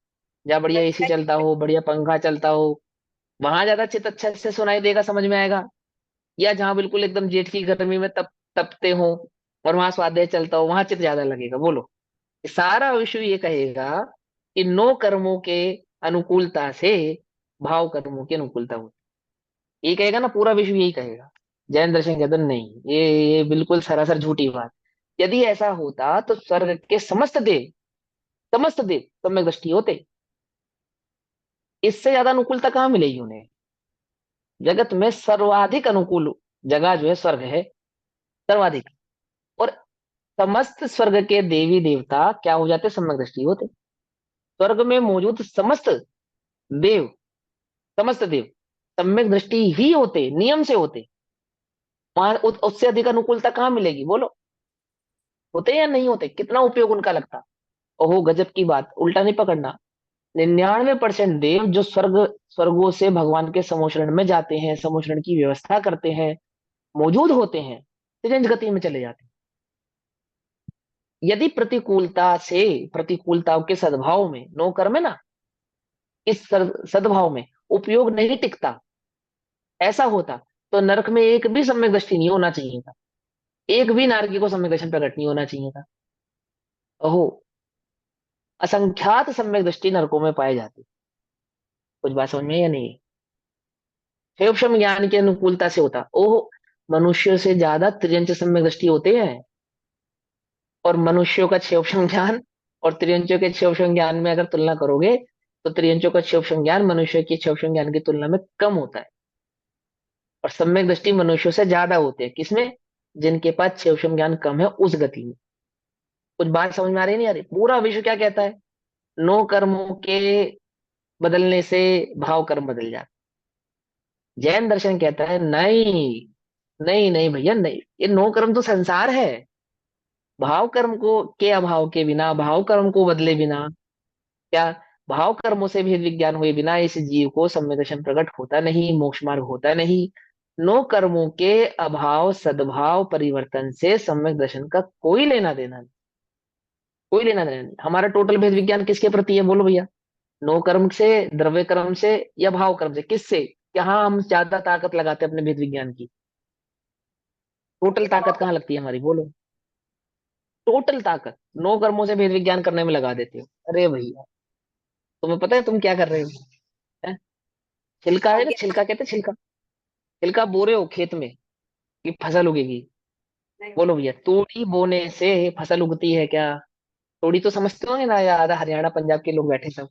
जहाँ बढ़िया एसी चलता हो, बढ़िया पंखा चलता हो, वहां ज्यादा चित्त अच्छे से सुनाई देगा, समझ में आएगा? या जहाँ बिल्कुल एकदम जेठ की गर्मी में तपते हो, और वहां स्वाध्याय चलता हो, वहां चित्त ज्यादा लगेगा? बोलो। सारा विश्व ये कहेगा कि नो कर्मों के अनुकूलता से भाव कर्मों की अनुकूलता होती है। ये कहेगा ना, पूरा विश्व यही कहेगा। जैन दर्शन कहते हैं, नहीं, ये बिल्कुल सरासर झूठी बात। यदि ऐसा होता तो स्वर्ग के समस्त देव सम्यक दृष्टि होते। इससे ज्यादा अनुकूलता कहाँ मिलेगी उन्हें? जगत में सर्वाधिक अनुकूल जगह जो है स्वर्ग है, सर्वाधिक। और समस्त स्वर्ग के देवी देवता क्या हो जाते? सम्यक दृष्टि होते। स्वर्ग में मौजूद देव समस्त देव सम्यक दृष्टि ही होते, नियम से होते। वहां उससे अधिक अनुकूलता कहाँ मिलेगी? बोलो। होते या नहीं होते? कितना उपयोग उनका लगता? ओहो, गजब की बात, उल्टा नहीं पकड़ना। 99% देव जो स्वर्गों से भगवान के समोशरण में जाते हैं, समोशरण की व्यवस्था करते हैं, मौजूद होते हैं, तिरंज गति में चले जाते हैं। यदि प्रतिकूलताओं के सद्भाव में, नो कर्म है ना, इस सद्भाव में उपयोग नहीं टिकता, ऐसा होता तो नरक में एक भी सम्यक दृष्टि नहीं होना चाहिए था, एक भी नारकी को सम्यक दर्शन प्रकट नहीं होना चाहिए था। ओहो, असंख्यात सम्यक दृष्टि नरकों में पाए जाते। कुछ बात समझ में है या नहीं? क्षेपक्षम ज्ञान की अनुकूलता से होता। ओहो, मनुष्यों से ज्यादा त्रियंच सम्यक दृष्टि होते हैं, और मनुष्यों का क्षेपक्षम ज्ञान और त्रियंचों के क्षेपक्षम ज्ञान में अगर तुलना करोगे तो त्रियंचों का क्षेपक्षम ज्ञान मनुष्य के क्षेपक्षम ज्ञान की तुलना में कम होता है, और सम्यक दृष्टि मनुष्यों से ज्यादा होती है। किसमें? जिनके पास क्षेपक्षम ज्ञान कम है उस गति में। कुछ बात समझ में आ रही नहीं आ रही? पूरा विश्व क्या कहता है? नो कर्मों के बदलने से भाव कर्म बदल जाते। जैन दर्शन कहता है नहीं, नहीं नहीं भैया नहीं, ये नो कर्म तो संसार है। भाव कर्म को के अभाव के बिना, भाव कर्म को बदले बिना, क्या भाव कर्मों से भेद विज्ञान हुए बिना इस जीव को सम्यक दर्शन प्रकट होता नहीं, मोक्ष मार्ग होता नहीं। नो कर्मों के अभाव सद्भाव परिवर्तन से सम्यक दर्शन का कोई लेना देना नहीं, कोई लेना देना नहीं। हमारा टोटल भेद विज्ञान किसके प्रति है बोलो भैया? नो कर्म से, द्रव्य कर्म से, या भाव कर्म से? किससे? कहाँ हम ज्यादा ताकत लगाते हैं अपने भेद विज्ञान की? टोटल ताकत कहाँ लगती है हमारी बोलो? टोटल ताकत नो कर्मों से भेद विज्ञान करने में लगा देते हो। अरे भैया, तुम्हें पता है तुम क्या कर रहे हो? हैं? छिलका है ना, छिलका कहते हैं छिलका, छिलका बो रहे हो खेत में कि फसल उगेगी। बोलो भैया, तोड़ी बोने से फसल उगती है क्या? तोड़ी तो समझते होंगे ना, या आधा हरियाणा पंजाब के लोग बैठे सब।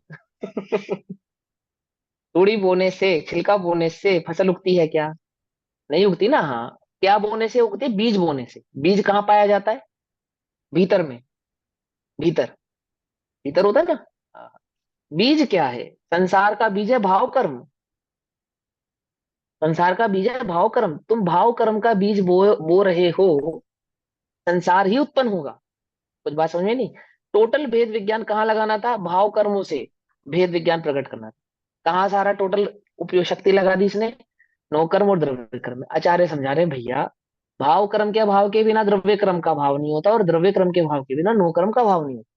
तोड़ी बोने से, छिलका बोने से फसल उगती है क्या? नहीं उगती ना। हाँ, क्या बोने से उगती है? बीज बोने से। बीज कहाँ पाया जाता है? भीतर में, भीतर, भीतर होता है ना। हाँ, बीज क्या है? संसार का बीज है भाव कर्म। संसार का बीज है भाव कर्म। तुम भाव कर्म का बीज बो रहे हो, संसार ही उत्पन्न होगा। कुछ बात समझ में नहीं? टोटल भेद विज्ञान कहाँ लगाना था? भाव कर्मों से भेद विज्ञान प्रकट करना था। कहाँ सारा टोटल उपयोग शक्ति लगा दी इसने? नो कर्म और द्रव्य कर्म में। आचार्य समझा रहे हैं, भैया भाव कर्म के भाव के बिना द्रव्य कर्म का भाव नहीं होता, और द्रव्य कर्म के भाव के बिना नो कर्म का भाव नहीं होता।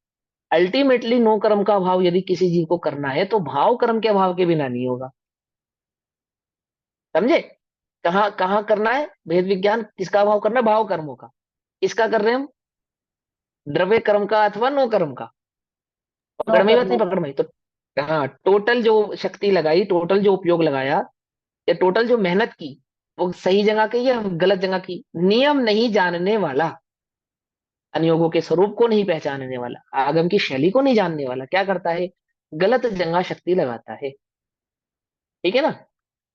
अल्टीमेटली नो कर्म का भाव यदि किसी जीव को करना है तो भाव कर्म के भाव के बिना नहीं होगा। समझे? कहाँ कहाँ करना है भेद विज्ञान? किसका भाव करना है? भाव कर्मों का। किसका कर रहे हैं हम? द्रव्य कर्म का अथवा नो कर्म का। नो पकड़ में ही बात कर्म। नहीं? पकड़ में ही तो। हाँ, टोटल जो शक्ति लगाई, टोटल जो उपयोग लगाया, या टोटल जो मेहनत की, वो सही जगह की या गलत जगह की? नियम नहीं जानने वाला, अनुयोगों के स्वरूप को नहीं पहचानने वाला, आगम की शैली को नहीं जानने वाला क्या करता है? गलत जगह शक्ति लगाता है। ठीक है ना?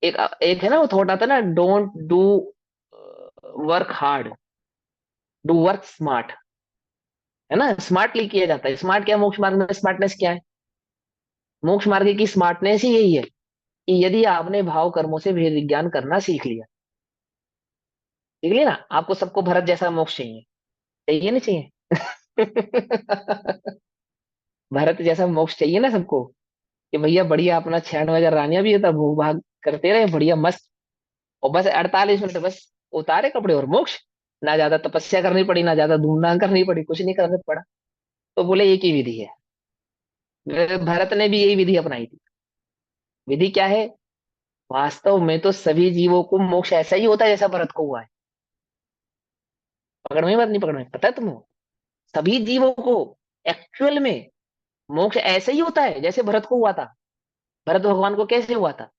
एक एक है ना वो थॉट आता है ना, don't do work hard, do work smart. है ना? स्मार्टली किया जाता है। स्मार्ट क्या है? मोक्ष मार्ग में स्मार्टनेस क्या है? मोक्ष मार्ग की स्मार्टनेस ही यही है कि यदि आपने भाव कर्मों से भेद विज्ञान करना सीख लिया, सीख लिया ना, आपको सबको भरत जैसा मोक्ष चाहिए, चाहिए नहीं चाहिए? भरत जैसा मोक्ष चाहिए ना सबको, कि भैया बढ़िया अपना 96,000 रानियां भी है तब भूख भाग करते रहे बढ़िया मस्त, और बस 48 मिनट बस उतारे कपड़े और मोक्ष। ना ज्यादा तपस्या करनी पड़ी, ना ज्यादा धूमधाम करनी पड़ी, कुछ नहीं करना पड़ा। तो बोले एक ही विधि है। भरत ने भी यही विधि अपनाई थी। विधि क्या है? वास्तव में तो सभी जीवों को मोक्ष ऐसा ही होता है जैसा भरत को हुआ है। पकड़ में बात नहीं? पकड़ में पता है तुम्हें? सभी जीवों को एक्चुअल में मोक्ष ऐसे ही होता है जैसे भरत को हुआ था। भरत भगवान को कैसे हुआ था?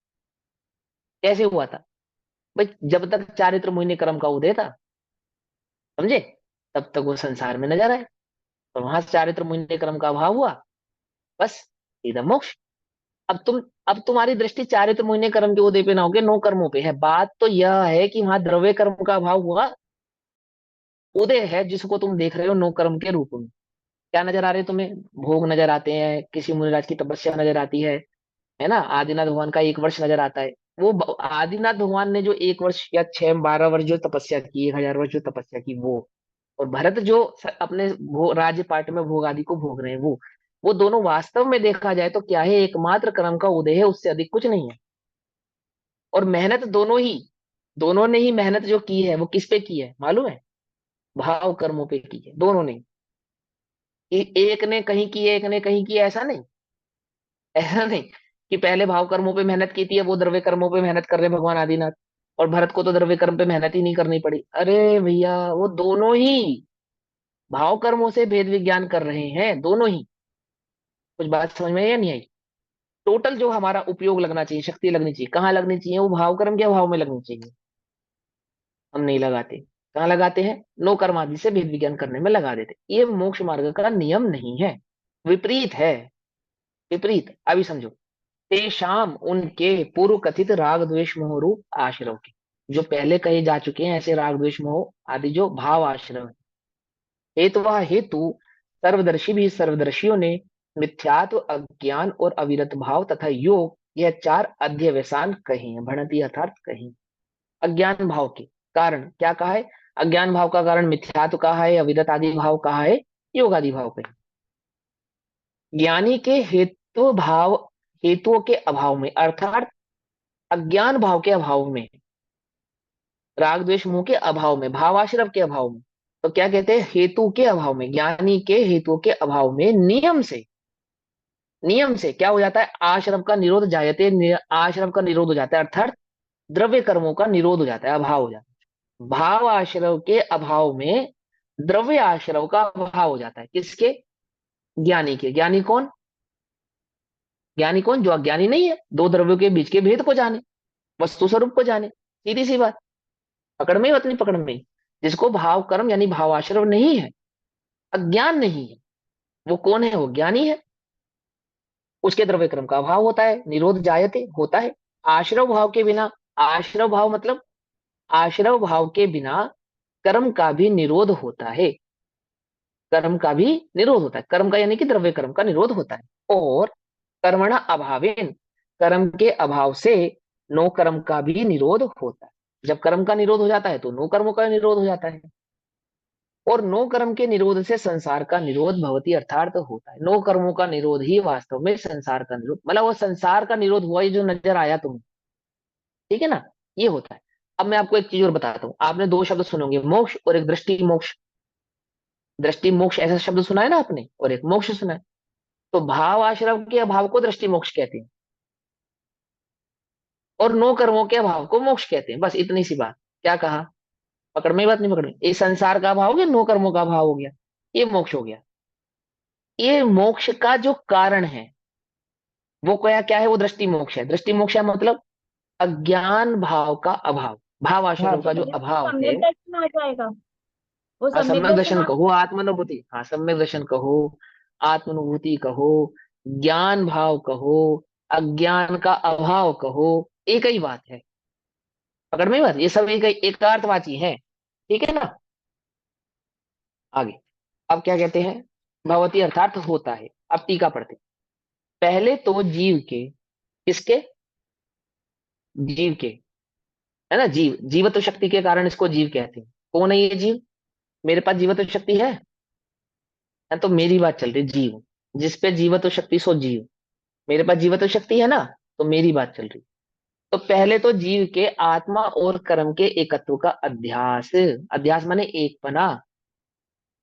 कैसे हुआ था? भाई जब तक चारित्र मोहिनी कर्म का उदय था, समझे, तब तक वो संसार में नजर आए, तो वहां से चारित्र मोहिनी कर्म का अभाव हुआ, बस सीधा मोक्ष। अब तुम्हारी दृष्टि चारित्र मोहिनी कर्म के उदय पे ना होके नो कर्मों पे है। बात तो यह है कि वहां द्रव्य कर्म का अभाव हुआ, उदय है जिसको तुम देख रहे हो नो कर्म के रूप में। क्या नजर आ रहे हैं तुम्हें? भोग नजर आते हैं, किसी मुनिराज की तपस्या नजर आती है ना, आदिनाथ भगवान का 1 वर्ष नजर आता है। वो आदिनाथ भगवान ने जो 1 वर्ष या 6-12 वर्ष जो तपस्या की, 1,000 वर्ष जो तपस्या की, वो, और भरत जो अपने राज्य पाट में भोग आदि को भोग रहे हैं, वो दोनों वास्तव में देखा जाए तो क्या है? एकमात्र कर्म का उदय है, उससे अधिक कुछ नहीं है। और मेहनत दोनों ही, दोनों ने ही मेहनत जो की है वो किस पे की है मालूम है? भाव कर्मों पे की है, दोनों ने। एक ने कहीं की है, एक ने कहीं की है, ऐसा नहीं। ऐसा नहीं कि पहले भाव कर्मों पे मेहनत की थी, अब वो द्रव्य कर्मों पे मेहनत कर रहे हैं भगवान आदिनाथ, और भरत को तो द्रव्य कर्म पे मेहनत ही नहीं करनी पड़ी। अरे भैया, वो दोनों ही भाव कर्मों से भेद विज्ञान कर रहे हैं, दोनों ही। कुछ बात समझ में आई या नहीं आई? टोटल जो हमारा उपयोग लगना चाहिए, शक्ति लगनी चाहिए, कहाँ लगनी चाहिए? वो भाव कर्म के अभाव में लगनी चाहिए। हम नहीं लगाते। कहाँ लगाते हैं? नो कर्म आदि से भेद विज्ञान करने में लगा देते। ये मोक्ष मार्ग का नियम नहीं है, विपरीत है। विपरीत, अभी समझो। तेषाम, उनके, पूर्व कथित राग द्वेष मोह रूप आश्रव के, जो पहले कहे जा चुके हैं ऐसे राग द्वेष मोह आदि जो भाव आश्रव है। हेतु हेतु सर्वदर्शी भी सर्वदर्शियों ने मिथ्यात्व, अज्ञान और अविरत भाव तथा योग, यह चार अध्यवसान कहे हैं, भणति अर्थात कहे हैं। अज्ञान भाव के कारण क्या कहा है? अज्ञान भाव का कारण मिथ्यात्व कहा है, अविरत आदि भाव कहा है, योग आदि भाव कहे। ज्ञानी के हेतु भाव, हेतुओं के अभाव में अर्थात अज्ञान भाव के अभाव में, राग द्वेष मोह के अभाव में, भावाश्रव के अभाव में, तो क्या कहते हैं? हेतु के अभाव में, ज्ञानी के हेतु के अभाव में नियम से, नियम से क्या हो जाता है? आश्रम का निरोध जायते, आश्रम का निरोध हो जाता है, अर्थात द्रव्य कर्मों का निरोध हो जाता है, अभाव हो जाता है। भाव आश्रव के अभाव में द्रव्य आश्रव का अभाव हो जाता है। किसके? ज्ञानी के। ज्ञानी कौन? ज्ञानी कौन? जो अज्ञानी नहीं है, दो द्रव्यों के बीच के भेद को जाने, वस्तु स्वरूप को जाने। सीधी सी बात। पकड़ में ही, अपनी पकड़ में ही। जिसको भाव कर्म यानी भावाश्रव नहीं है, अज्ञान नहीं है, वो कौन है? वो ज्ञानी है। उसके द्रव्य कर्म का अभाव होता है, निरोध जायते होता है। आश्रव भाव के बिना, आश्रव भाव मतलब आश्रव भाव के बिना कर्म का भी निरोध होता है। कर्म का भी निरोध होता है, कर्म का यानी कि द्रव्य कर्म का निरोध होता है। और कर्मणा अभावेन, कर्म के अभाव से नो कर्म का भी निरोध होता है। जब कर्म का निरोध हो जाता है तो नो कर्मों का निरोध हो जाता है। और नो कर्म के निरोध से संसार का निरोध भवती, अर्थात होता है। नो कर्मों का निरोध ही वास्तव में संसार का निरोध, मतलब वो संसार का निरोध हुआ, ये जो नजर आया तुम्हें, ठीक है ना, ये होता है। अब मैं आपको एक चीज और बताता हूँ। आपने दो शब्द सुने होंगे, मोक्ष और एक दृष्टि मोक्ष। दृष्टि मोक्ष ऐसा शब्द सुना है ना आपने, और एक मोक्ष सुना है। तो भाव आश्रव के अभाव को दृष्टि मोक्ष कहते हैं, और नो कर्मों के अभाव को मोक्ष कहते हैं। बस इतनी सी बात। क्या कहा? पकड़ में बात नहीं? पकड़ में। ये संसार का अभाव हो गया, नो कर्मों का अभाव हो गया, ये मोक्ष हो गया। ये मोक्ष का जो कारण है वो क्या क्या है? वो दृष्टि मोक्ष है। दृष्टि मोक्ष है मतलब अज्ञान भाव का अभाव, भाव हाँ आश्रव तो का जो भैया वो अभाव है। सम्यक दर्शन आ जाएगा, वो हाँ, सम्यक सम्यक दर्शन दर्शन आ। कहो, आत्मानुभूति, हाँ सम्यक दर्शन कहो, आत्मानुभूति कहो, ज्ञान भाव कहो, अज्ञान का अभाव कहो, एक ही बात है। पकड़ में बात, ये सब एक एकार्थवाची है, ठीक है ना। आगे, अब क्या कहते हैं? भवती अर्थात होता है। अब टीका पढ़ते हैं। पहले तो जीव के, किसके? जीव के, है ना। जीव, जीवत्व शक्ति के कारण इसको जीव कहते हैं। कौन है ये जीव? मेरे पास जीवत्व शक्ति है तो मेरी बात चल रही, जीव, जिस पे जीवत्व शक्ति सो जीव। मेरे पास जीवत्व शक्ति है ना, तो मेरी बात चल रही। तो पहले तो जीव के आत्मा और कर्म के एकत्व का अध्यास, अध्यास माने एक पना,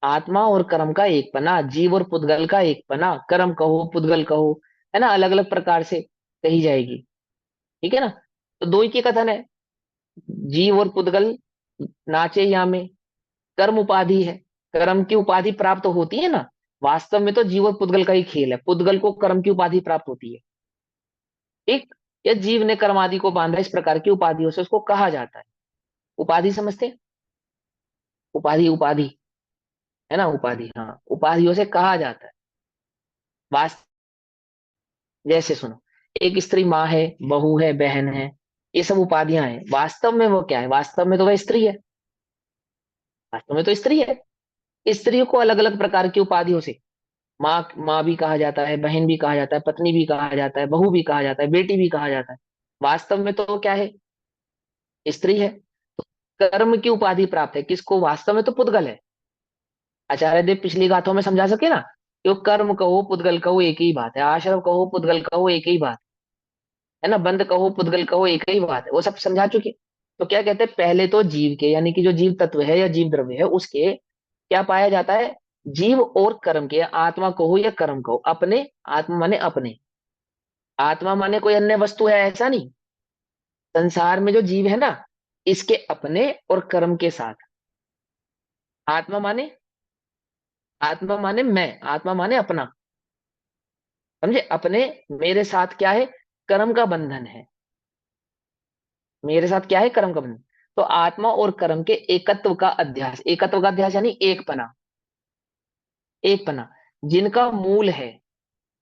आत्मा और कर्म का एक पना, जीव और पुद्गल का एक पना, कर्म कहो पुद्गल कहो, है ना, अलग अलग प्रकार से कही जाएगी, ठीक है ना। तो दो ही के कथन है, जीव और पुद्गल नाचे या में, कर्म उपाधि है, कर्म की उपाधि प्राप्त होती है ना। वास्तव में तो जीव और पुद्गल का ही खेल है, पुद्गल को कर्म की उपाधि प्राप्त होती है, ठीक। या जीव ने कर्म आदि को बांधा, इस प्रकार की उपाधियों से उसको कहा जाता है। उपाधि समझते हैं? उपाधि, उपाधि, है ना, उपाधि, हाँ, उपाधियों से कहा जाता है। वास्तव, जैसे सुनो, एक स्त्री माँ है, बहू है, बहन है, ये सब उपाधियां हैं। वास्तव में वो क्या है? वास्तव में तो वह स्त्री है, वास्तव में तो स्त्री है। स्त्री को अलग अलग प्रकार की उपाधियों से, माँ, माँ भी कहा जाता है, बहन भी कहा जाता है, पत्नी भी कहा जाता है, बहू भी कहा जाता है, बेटी भी कहा जाता है। वास्तव में तो क्या है? स्त्री है। कर्म की उपाधि प्राप्त है किसको? वास्तव में तो पुद्गल है। आचार्य देव पिछली गाथों में समझा सके ना, कि वो कर्म कहो पुद्गल कहो एक ही बात है, आश्रम कहो पुद्गल कहो एक ही बात है ना, बंद कहो पुद्गल कहो एक ही बात है, वो सब समझा चुके। तो क्या कहते हैं, पहले तो जीव के यानी कि जो जीव तत्व है या जीव द्रव्य है उसके क्या पाया जाता है, जीव और कर्म के, आत्मा को हो या कर्म को, अपने, आत्मा माने अपने, आत्मा माने कोई अन्य वस्तु है ऐसा नहीं, संसार में जो जीव है ना इसके अपने और कर्म के साथ। आत्मा माने, आत्मा माने मैं, आत्मा माने अपना, समझे, अपने, मेरे साथ क्या है, कर्म का बंधन है, मेरे साथ क्या है, कर्म का बंधन। तो आत्मा और कर्म के एकत्व का अध्यास, एकत्व का अध्यास यानी एक पना, एक पना, जिनका मूल है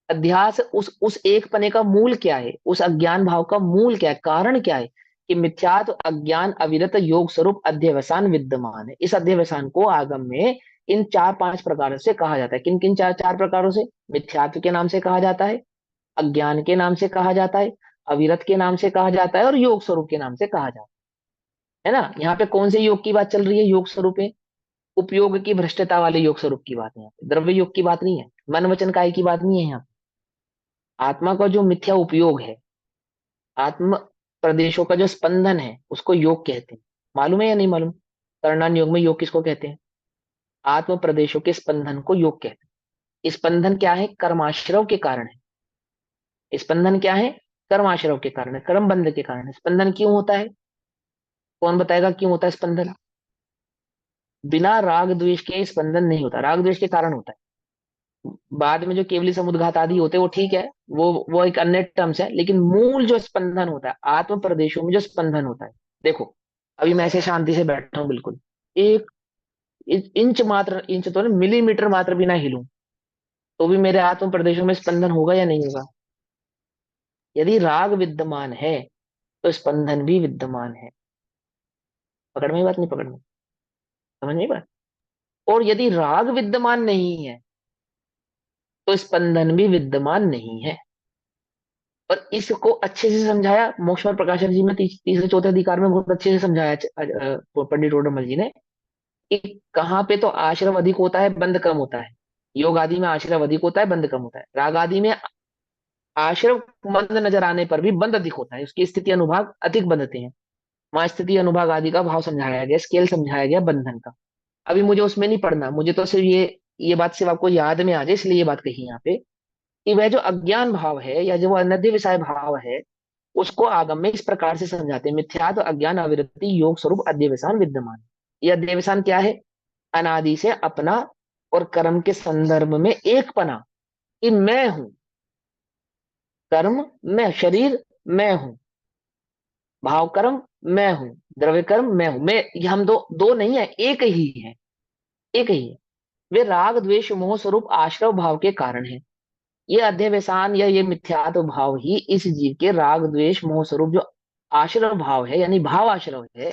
अध्यास, उस एक पने का मूल क्या है, उस अज्ञान भाव का मूल क्या है, कारण क्या है, कि मिथ्यात्व अज्ञान अविरत योग स्वरूप अध्यवसान विद्यमान है। इस अध्यवसान को आगम में इन चार पांच प्रकारों से कहा जाता है। किन किन चार चार प्रकारों से, मिथ्यात्व के नाम से कहा जाता है, अज्ञान के नाम से कहा जाता है, अविरत के नाम से कहा जाता है, और योग स्वरूप के नाम से कहा जाता है ना। यहाँ पे कौन से योग की बात चल रही है, योग स्वरूप है, उपयोग की भ्रष्टता वाले योग स्वरूप की बात है, यहाँ पे द्रव्य योग की बात नहीं है, मन वचन काय की बात नहीं है यहाँ। आत्मा का जो मिथ्या उपयोग है, आत्म प्रदेशों का जो स्पंदन है उसको योग कहते हैं। मालूम है या नहीं मालूम, करणान योग में योग किसको कहते हैं, आत्म प्रदेशों के स्पंदन को योग कहते हैं। स्पंदन क्या है, कर्माश्रव के कारण है, स्पंदन क्या है, कर्माश्रव के कारण है, कर्म बंध के कारण है। स्पंदन क्यों होता है, कौन बताएगा क्यों होता है स्पंदन, बिना राग द्वेष के स्पंदन नहीं होता, राग द्वेष के कारण होता है। बाद में जो केवली समुद्घात आदि होते हैं वो ठीक है, वो एक अन्य टर्म्स है, लेकिन मूल जो स्पंदन होता है आत्म प्रदेशों में जो स्पंदन होता है, देखो अभी मैं ऐसे शांति से बैठा हूं बिल्कुल, एक इंच मात्र, इंच तो नहीं मिलीमीटर मात्र भी ना हिलूं, तो भी मेरे आत्म प्रदेशों में स्पंदन होगा या नहीं होगा। यदि राग विद्यमान है तो स्पंदन भी विद्यमान है। पकड़ में ही बात, नहीं पकड़ में, समझ में ही बात। और यदि राग विद्यमान नहीं है तो स्पंदन भी विद्यमान नहीं है। और इसको अच्छे से समझाया मोक्ष और प्रकाशन जी में तीसरे चौथे अधिकार में बहुत अच्छे से समझाया पंडित रोडमल जी ने, कि कहाँ पे तो आश्रव अधिक होता है बंध कम होता है। योग आदि में आश्रव अधिक होता है बंध कम होता है, राग आदि में आश्रव मंद नजर आने पर भी बंध अधिक होता है, उसकी स्थिति अनुभाग अधिक बंधते हैं। वहां स्थिति अनुभाग आदि का भाव समझाया गया, स्केल समझाया गया बंधन का। अभी मुझे उसमें नहीं पढ़ना, मुझे तो सिर्फ ये बात सिर्फ आपको याद में आ जाए इसलिए ये बात कही यहाँ पे, कि वह जो अज्ञान भाव है या जो अनध्य विषय भाव है उसको आगम में इस प्रकार से समझाते हैं, मिथ्यात्व अज्ञान अविरति योग स्वरूप अध्यवसान विद्यमान। यह अध्यवसान क्या है, अनादि से अपना और कर्म के संदर्भ में एक पना, कि मैं हूं, कर्म मैं, शरीर मैं हूं, भाव कर्म मैं हूं, द्रव्य कर्म मैं हूं, मैं, ये हम दो दो नहीं है, एक ही है, एक ही है। वे राग द्वेष मोह स्वरूप आश्रव भाव के कारण है। ये अध्यवसान या ये मिथ्यात्व भाव ही इस जीव के राग द्वेष मोह स्वरूप जो आश्रव भाव है यानी भाव आश्रव है,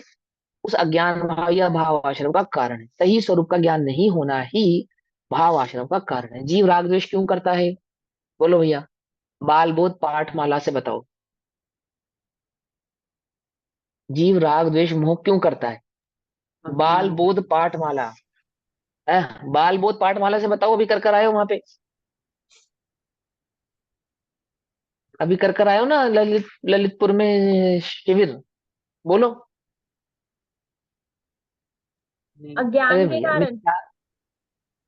उस अज्ञान भाव या भाव आश्रव का कारण है। सही स्वरूप का ज्ञान नहीं होना ही भाव आश्रव का कारण है। जीव राग द्वेष क्यों करता है, बोलो भैया, बाल बोध पाठमाला से बताओ, जीव राग द्वेष मोह क्यों करता है, बाल बोध पाठमाला है, बाल बोध पाठमाला से बताओ, अभी कर आए हो वहां पे, अभी कर आए हो ना ललितपुर में शिविर, बोलो। अरे अज्ञान के भैया, कारण। मिथ्या,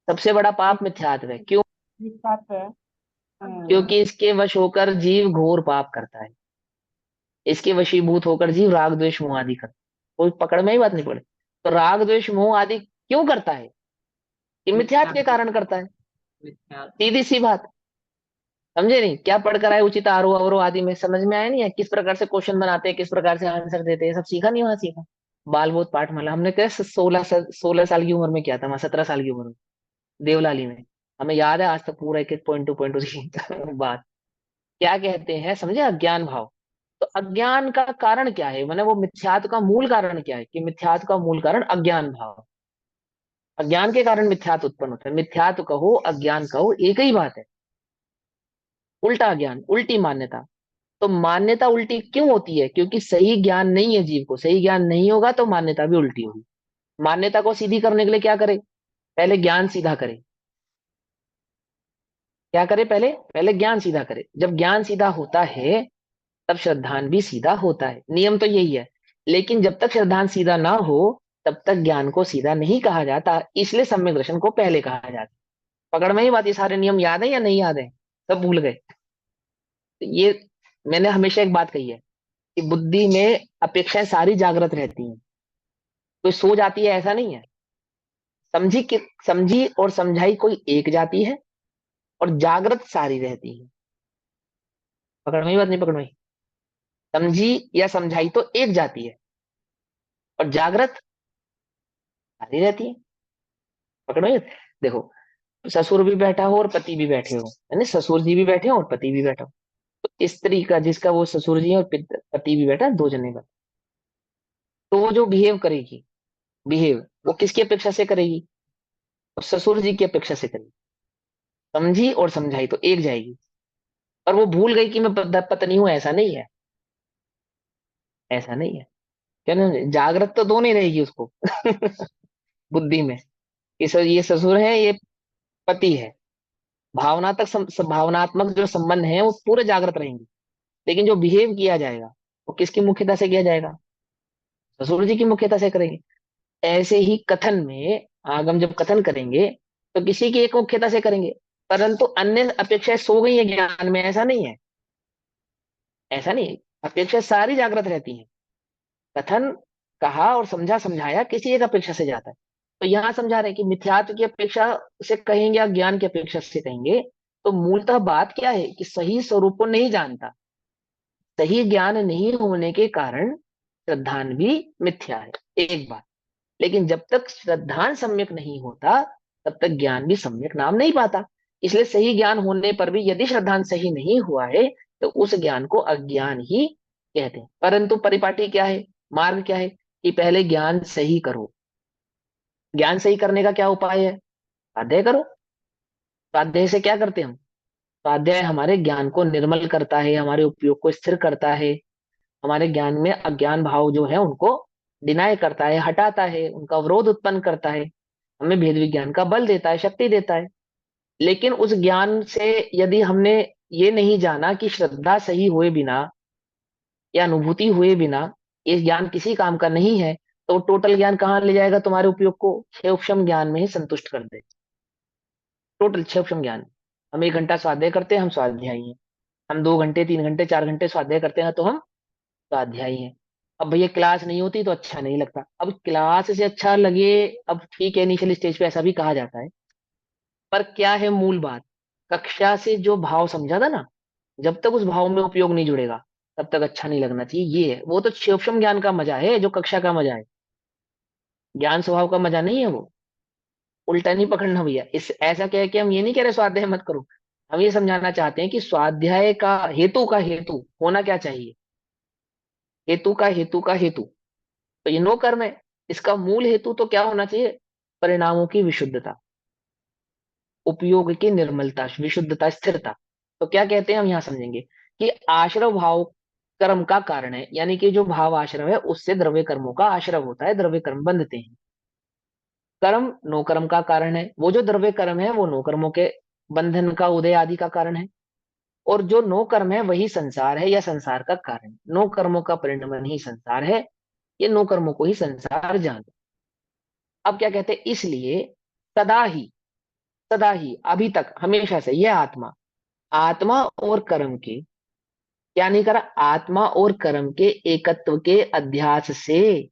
सबसे बड़ा पाप मिथ्यात्व है, क्यों, विख्यात है। क्योंकि इसके वश होकर जीव घोर पाप करता है, इसके वशीभूत होकर जीव राग द्वेष मोह आदि करता है। कोई पकड़ में ही बात नहीं पड़े, तो राग द्वेष मोह आदि क्यों करता है, ये मिथ्यात्व के कारण करता है, सीधी सी बात। समझे नहीं, क्या पढ़कर आए उचित आरोह अवरोह आदि में, समझ में आया नहीं है, किस प्रकार से क्वेश्चन बनाते हैं, किस प्रकार से आंसर देते हैं, सब सीखा नहीं, वहां सीखा। बाल बोध पाठमाला हमने क्या 16 साल की उम्र में किया था, वहां 17 साल की उम्र में, देवलाली में। हमें याद है आज तक पूरा एक एक पॉइंट उसकी बात। क्या कहते हैं समझे, अज्ञान भाव। तो अज्ञान का कारण क्या है, मैंने वो मिथ्यात्व का मूल कारण क्या है, कि मिथ्यात्व का मूल कारण अज्ञान भाव, अज्ञान के कारण मिथ्यात्व उत्पन्न होता है। मिथ्यात्व कहो अज्ञान कहो एक ही बात है, उल्टा ज्ञान उल्टी मान्यता। तो मान्यता उल्टी क्यों होती है, क्योंकि सही ज्ञान नहीं है जीव को, सही ज्ञान नहीं होगा तो मान्यता भी उल्टी होगी। मान्यता को सीधी करने के लिए क्या करे, पहले ज्ञान सीधा करे, क्या करे, पहले पहले ज्ञान सीधा करे। जब ज्ञान सीधा होता है तब श्रद्धान भी सीधा होता है। नियम तो यही है, लेकिन जब तक श्रद्धांत सीधा ना हो तब तक ज्ञान को सीधा नहीं कहा जाता, इसलिए सम्यक दर्शन को पहले कहा जाता। पकड़ में ही बात, ये सारे नियम याद है या नहीं याद है? सब भूल गए? ये मैंने हमेशा एक बात कही है कि बुद्धि में अपेक्षाएं सारी जागृत रहती हैं, कोई सो जाती है ऐसा नहीं है। समझी और समझाई कोई एक जाती है, और जागृत सारी रहती है। पकड़ में ही बात नहीं? पकड़ में ही? समझी या समझाई तो एक जाती है, और जागृत सारी रहती है। पकड़ में ही? देखो, ससुर भी बैठा हो और पति भी बैठे हो, यानी ससुर जी भी बैठे हो और पति भी बैठा हो, तो स्त्री का जिसका वो ससुर जी है और पति भी बैठा है, दो जने बैठे, तो वो जो बिहेव करेगी, बिहेव वो किसकी अपेक्षा से करेगी? तो ससुर जी की अपेक्षा से करेगी। समझी और समझाई तो एक जाएगी, और वो भूल गई कि मैं पत्नी हूं, ऐसा नहीं है। ऐसा नहीं है, क्या ना, जागृत तो दोनों ही रहेगी उसको बुद्धि में, ये ससुर है, ये पति है। भावनात्मक जो संबंध है वो पूरे जागृत रहेंगे, लेकिन जो बिहेव किया जाएगा वो किसकी मुख्यता से किया जाएगा? ससुर जी की मुख्यता से करेंगे। ऐसे ही कथन में आगम जब कथन करेंगे तो किसी की एक मुख्यता से करेंगे, परंतु अन्य अपेक्षाएं सो गई है ज्ञान में, ऐसा नहीं है। ऐसा नहीं है, अपेक्षा सारी जागृत रहती है। कथन कहा और समझा समझाया किसी एक अपेक्षा से जाता है। तो यहां समझा रहे हैं कि मिथ्यात्व की अपेक्षा से कहेंगे या ज्ञान की अपेक्षा से कहेंगे, तो मूलतः बात क्या है कि सही स्वरूप को नहीं जानता, सही ज्ञान नहीं होने के कारण श्रद्धान भी मिथ्या है, एक बात। लेकिन जब तक श्रद्धान सम्यक नहीं होता तब तक ज्ञान भी सम्यक नाम नहीं पाता। इसलिए सही ज्ञान होने पर भी यदि श्रद्धान सही नहीं हुआ है तो उस ज्ञान को अज्ञान ही कहते हैं। परंतु परिपाटी क्या है, मार्ग क्या है कि पहले ज्ञान सही करो। ज्ञान सही करने का क्या उपाय है? स्वाध्याय करो। स्वाध्याय से क्या करते हैं हम? स्वाध्याय हमारे ज्ञान को निर्मल करता है, हमारे उपयोग को स्थिर करता है, हमारे ज्ञान में अज्ञान भाव जो है उनको डिनाय करता है, हटाता है, उनका अवरोध उत्पन्न करता है, हमें भेद विज्ञान का बल देता है, शक्ति देता है। लेकिन उस ज्ञान से यदि हमने ये नहीं जाना कि श्रद्धा सही हुए बिना या अनुभूति हुए बिना ये ज्ञान किसी काम का नहीं है, तो टोटल ज्ञान कहाँ ले जाएगा? तुम्हारे उपयोग को छह उपशम ज्ञान में ही संतुष्ट कर दे। टोटल छह उपशम ज्ञान। हम 1 घंटा स्वाध्याय करते हैं, हम स्वाध्यायी हैं। हम 2 घंटे 3 घंटे 4 घंटे स्वाध्याय करते हैं, तो हम स्वाध्यायी हैं। अब भैया क्लास नहीं होती तो अच्छा नहीं लगता। अब क्लास से अच्छा लगे, अब ठीक है, इनिशियल स्टेज पे ऐसा भी कहा जाता है, पर क्या है मूल बात? कक्षा से जो भाव समझा था ना, जब तक उस भाव में उपयोग नहीं जुड़ेगा तब तक अच्छा नहीं लगना चाहिए। ये है, वो तो सूक्ष्म ज्ञान का मजा है, जो कक्षा का मजा है। ज्ञान स्वभाव का मजा नहीं है वो। उल्टा नहीं पकड़ना भैया, इस ऐसा क्या है कि हम ये नहीं कह रहे स्वाध्याय मत करो, हम ये समझाना चाहते हैं कि स्वाध्याय का हेतु होना क्या चाहिए? हेतु तो ये नो कर्म है। इसका मूल हेतु तो क्या होना चाहिए? परिणामों की विशुद्धता, उपयोग की निर्मलता, विशुद्धता, स्थिरता। तो क्या कहते हैं हम यहां समझेंगे कि आश्रव भाव कर्म का कारण है, यानी कि जो भाव आश्रव है उससे द्रव्य कर्मों का आश्रव होता है, द्रव्य कर्म बंधते हैं। कर्म नो कर्म का कारण है, वो जो द्रव्य कर्म है वो नो कर्मों के बंधन का उदय आदि का कारण है। और जो नो कर्म है वही संसार है या संसार का कारण। नो कर्मों का परिणमन ही संसार है, ये नो कर्मों को ही संसार जानता। अब क्या कहते हैं, इसलिए सदा ही, सदा ही, अभी तक, हमेशा से यह आत्मा, आत्मा और कर्म के, क्या नहीं करा? आत्मा और कर्म के एकत्व के अध्यास से,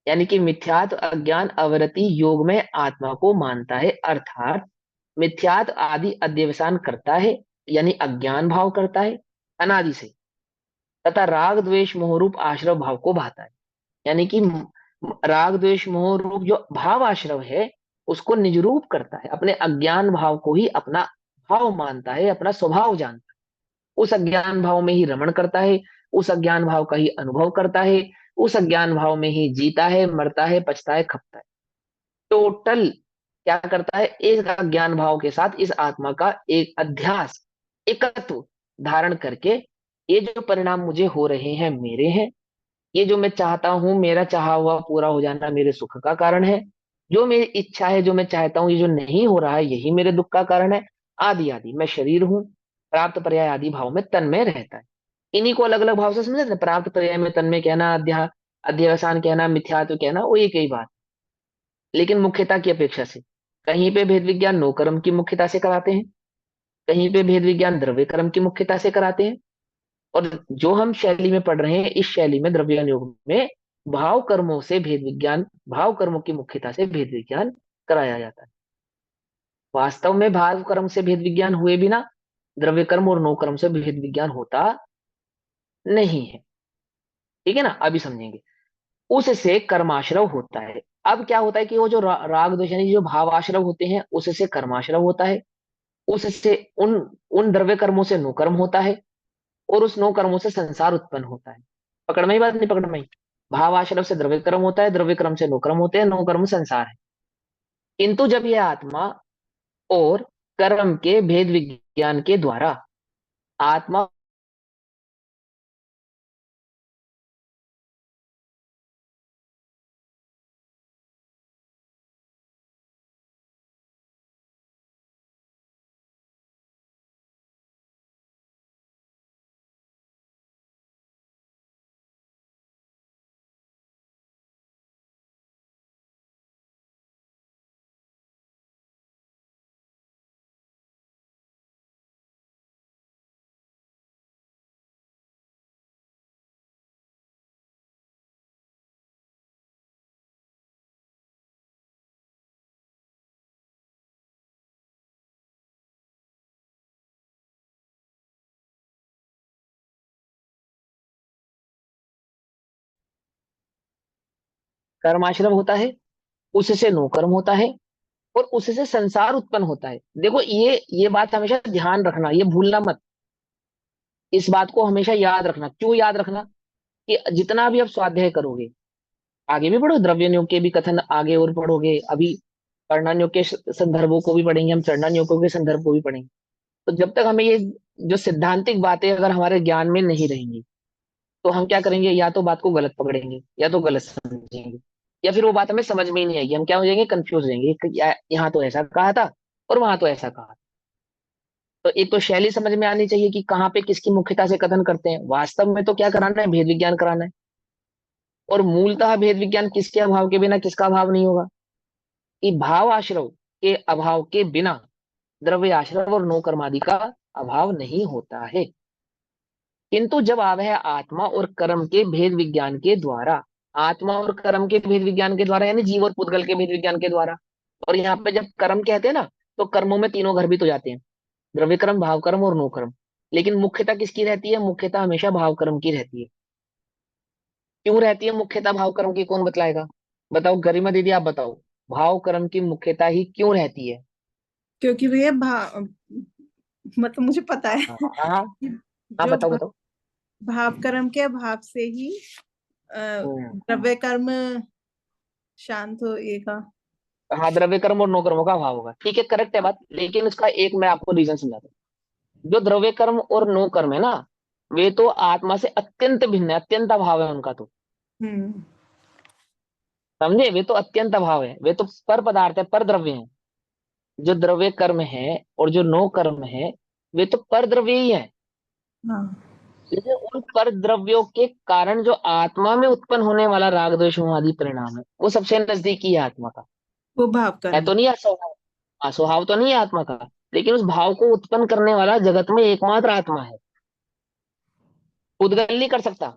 यानी कि मिथ्यात अज्ञान अवरति योग में आत्मा को मानता है, अर्थात मिथ्यात आदि अध्यवसान करता है, यानी अज्ञान भाव करता है अनादि से, तथा राग द्वेष मोह रूप आश्रव भाव को भाता है। यानी कि राग द्वेष मोह रूप जो भाव आश्रव है उसको निज रूप करता है, अपने अज्ञान भाव को ही अपना भाव मानता है, अपना स्वभाव जानता है। उस अज्ञान भाव में ही रमण करता है, उस अज्ञान भाव का ही अनुभव करता है, उस अज्ञान भाव में ही जीता है, मरता है, पछता है, खपता है। टोटल क्या करता है? एक अज्ञान भाव के साथ इस आत्मा का एक अध्यास, एकत्व धारण करके, ये जो परिणाम मुझे हो रहे हैं मेरे हैं, ये जो मैं चाहता हूं मेरा चाहा हुआ पूरा हो जाना मेरे सुख का कारण है, जो मेरी इच्छा है, जो मैं चाहता हूं, ये जो नहीं हो रहा है यही मेरे दुख का कारण है, आदि आदि। मैं शरीर हूं, प्राप्त पर्याय आदि भाव में तन्मय रहता है। इन्हीं को अलग अलग भाव से समझते हैं। प्राप्त पर्याय में तन्मय कहना, अध्यवसान कहना, मिथ्यात्व कहना, वो एक ही बात। लेकिन मुख्यता की अपेक्षा से कहीं पे भेद विज्ञान नो कर्म की मुख्यता से कराते हैं, कहीं पे भेद विज्ञान द्रव्य कर्म की मुख्यता से कराते हैं। और जो हम शैली में पढ़ रहे हैं, इस शैली में द्रव्यज्ञान योग में भाव कर्मों से भेद विज्ञान, भाव कर्मों की मुख्यता से भेद विज्ञान कराया जाता है। वास्तव में भाव कर्म से भेद विज्ञान हुए बिना द्रव्य कर्म और नो कर्म से भेद विज्ञान होता नहीं है। ठीक है ना, अभी समझेंगे। उससे कर्माश्रव होता है। अब क्या होता है कि वो जो राग द्वेष यानी जो भावाश्रव होते हैं, उससे कर्माश्रव होता है। उससे उन उन द्रव्य कर्मों से नो कर्म होता है, और उस नो कर्मों से संसार उत्पन्न होता है। पकड़ में ही बात नहीं, पकड़ में ही। भावाश्रव से द्रव्य कर्म होता है, द्रव्य कर्म से नो कर्म होते हैं, नो कर्म संसार है। किंतु जब यह आत्मा और कर्म के भेद विज्ञान के द्वारा आत्मा कर्माश्रव होता है, उससे नो कर्म होता है, और उससे संसार उत्पन्न होता है। देखो, ये बात हमेशा ध्यान रखना, ये भूलना मत। इस बात को हमेशा याद रखना। क्यों याद रखना? कि जितना भी आप स्वाध्याय करोगे, आगे भी पढ़ो, द्रव्य के भी कथन आगे और पढ़ोगे, अभी वर्णन के संदर्भों को भी पढ़ेंगे, हम चरणन योगों के संदर्भ को भी पढ़ेंगे। तो जब तक हमें ये जो सिद्धांतिक बातें अगर हमारे ज्ञान में नहीं रहेंगी, तो हम क्या करेंगे? या तो बात को गलत पकड़ेंगे, या तो गलत समझेंगे, या फिर वो बात हमें समझ में ही नहीं आएगी। हम क्या हो जाएंगे? कंफ्यूज हो जाएंगे कि यहाँ तो ऐसा कहा था और वहां तो ऐसा कहा। तो एक तो शैली समझ में आनी चाहिए कि कहाँ पे किसकी मुख्यता से कथन करते हैं। वास्तव में तो क्या कराना है? भेद विज्ञान कराना है। और मूलतः भेद विज्ञान किसके अभाव के बिना किसका अभाव नहीं होगा? कि भाव आश्रव के अभाव के बिना द्रव्य आश्रव और नो कर्मादि का अभाव नहीं होता है। किंतु जब आवे है आत्मा और कर्म के भेद विज्ञान के द्वारा, आत्मा और कर्म के भेद विज्ञान के द्वारा यानी जीव और पुद्गल के भेद विज्ञान के द्वारा। और यहाँ पे जब कर्म कहते हैं ना, तो कर्मों में तीनों घर भी तो जाते हैं, द्रव्य कर्म, भाव कर्म और नो कर्म। लेकिन मुख्यता किसकी रहती है? मुख्यता हमेशा भाव कर्म की रहती है। क्यों रहती है मुख्यता भाव कर्म की? कौन बतलाएगा? बताओ गरिमा दीदी, आप बताओ, भाव कर्म की मुख्यता ही क्यों रहती है? क्योंकि भैया मतलब मुझे पता है हाँ हाँ कि हाँ, जो बताओ बताओ। भाव कर्म के अभाव से ही हम्म, द्रव्य कर्म शांत होएगा। हाँ, द्रव्य कर्म और नो कर्मों का अभाव होगा। ठीक है, करेक्ट है बात, लेकिन उसका एक मैं आपको रीजन समझाता हूँ। जो द्रव्य कर्म और नो कर्म है ना, वे तो आत्मा से अत्यंत भिन्न है, अत्यंत अभाव है उनका तो। हम्म। समझे? वे तो अत्यंत अभाव है, वे तो पर पदार्थ है, पर द्रव्य है। जो द्रव्य कर्म है और जो नो कर्म है, वे तो पर द्रव्य ही है। हाँ, लेकिन उन पर द्रव्यों के कारण जो आत्मा में उत्पन्न होने वाला राग द्वेष मोह आदि परिणाम है, वो सबसे नजदीकी है आत्मा का। वो भाव है कर्म। तो नहीं स्वभाव? हाँ, स्वभाव तो नहीं है आत्मा का, लेकिन उस भाव को उत्पन्न करने वाला जगत में एकमात्र आत्मा है। पुद्गल नहीं कर सकता,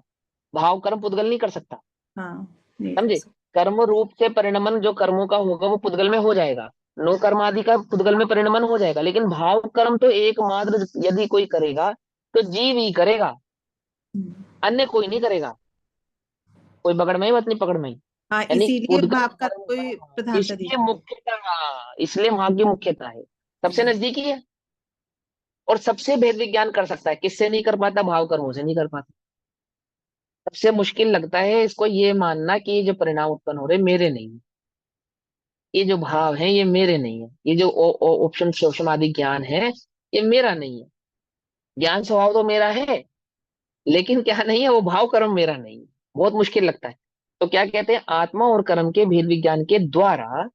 भाव कर्म पुद्गल नहीं कर सकता। हाँ, नहीं कर समझे? सकते। कर्म रूप से परिणमन जो कर्मों का होगा वो पुद्गल में हो जाएगा, नो कर्म आदि का पुद्गल में परिणमन हो जाएगा। लेकिन भाव कर्म तो एकमात्र यदि कोई करेगा तो जीव ही करेगा, हम्म। अन्य कोई नहीं करेगा। कोई पकड़ में ही, बात नहीं पकड़ में ही। हाँ, यानी इसीलिए उद्गम भाव कर्म कर्म को ही का प्रधानता दी इसलिए जाती मुख्यता, इसलिए वहां की मुख्यता है, सबसे है। नजदीकी है। और सबसे भेद विज्ञान कर सकता है, किससे नहीं कर पाता? भाव कर्मों से नहीं कर पाता। सबसे मुश्किल लगता है इसको ये मानना कि ये जो परिणाम उत्पन्न हो रहे मेरे नहीं है, ये जो भाव है ये मेरे नहीं है, ये जो ऑप्शन शोषम आदि ज्ञान है ये मेरा नहीं है। ज्ञान स्वभाव तो मेरा है, लेकिन क्या नहीं है? वो भाव कर्म मेरा नहीं है। बहुत मुश्किल लगता है। तो क्या कहते हैं? आत्मा और कर्म के भेद विज्ञान के द्वारा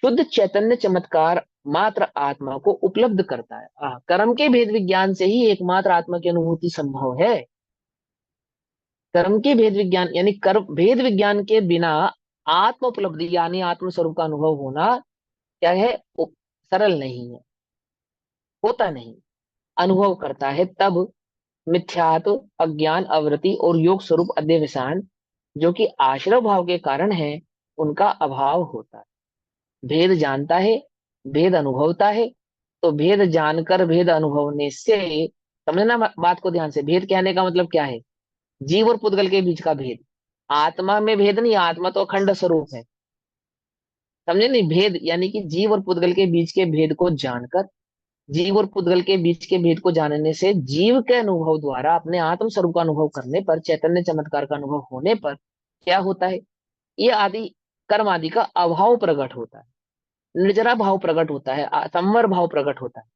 शुद्ध चैतन्य चमत्कार मात्र आत्मा को उपलब्ध करता है। कर्म के भेद विज्ञान से ही एकमात्र आत्मा की अनुभूति संभव है। कर्म के भेद विज्ञान यानी कर्म भेद विज्ञान के बिना आत्म उपलब्धि यानी आत्म स्वरूप का अनुभव होना क्या है, सरल नहीं है, होता नहीं। अनुभव करता है तब मिथ्यात्व, अज्ञान, अवृत्ति और योग स्वरूप अध्यवसान जो कि आश्रव भाव के कारण है, उनका अभाव होता है। भेद जानता है, भेद अनुभवता है। तो भेद जानकर भेद अनुभवने से, समझना बात को ध्यान से, भेद कहने का मतलब क्या है, जीव और पुद्गल के बीच का भेद। आत्मा में भेद नहीं, आत्मा तो अखंड स्वरूप है, समझे नहीं। भेद यानी कि जीव और पुद्गल के बीच के भेद को जानकर, जीव और पुद्गल के बीच के भेद को जानने से जीव के अनुभव द्वारा अपने आत्म स्वरूप का अनुभव करने पर, चैतन्य चमत्कार का अनुभव होने पर क्या होता है, ये आदि कर्म आदि का अभाव प्रकट होता है, निर्जरा भाव प्रकट होता है, संवर भाव प्रकट होता है।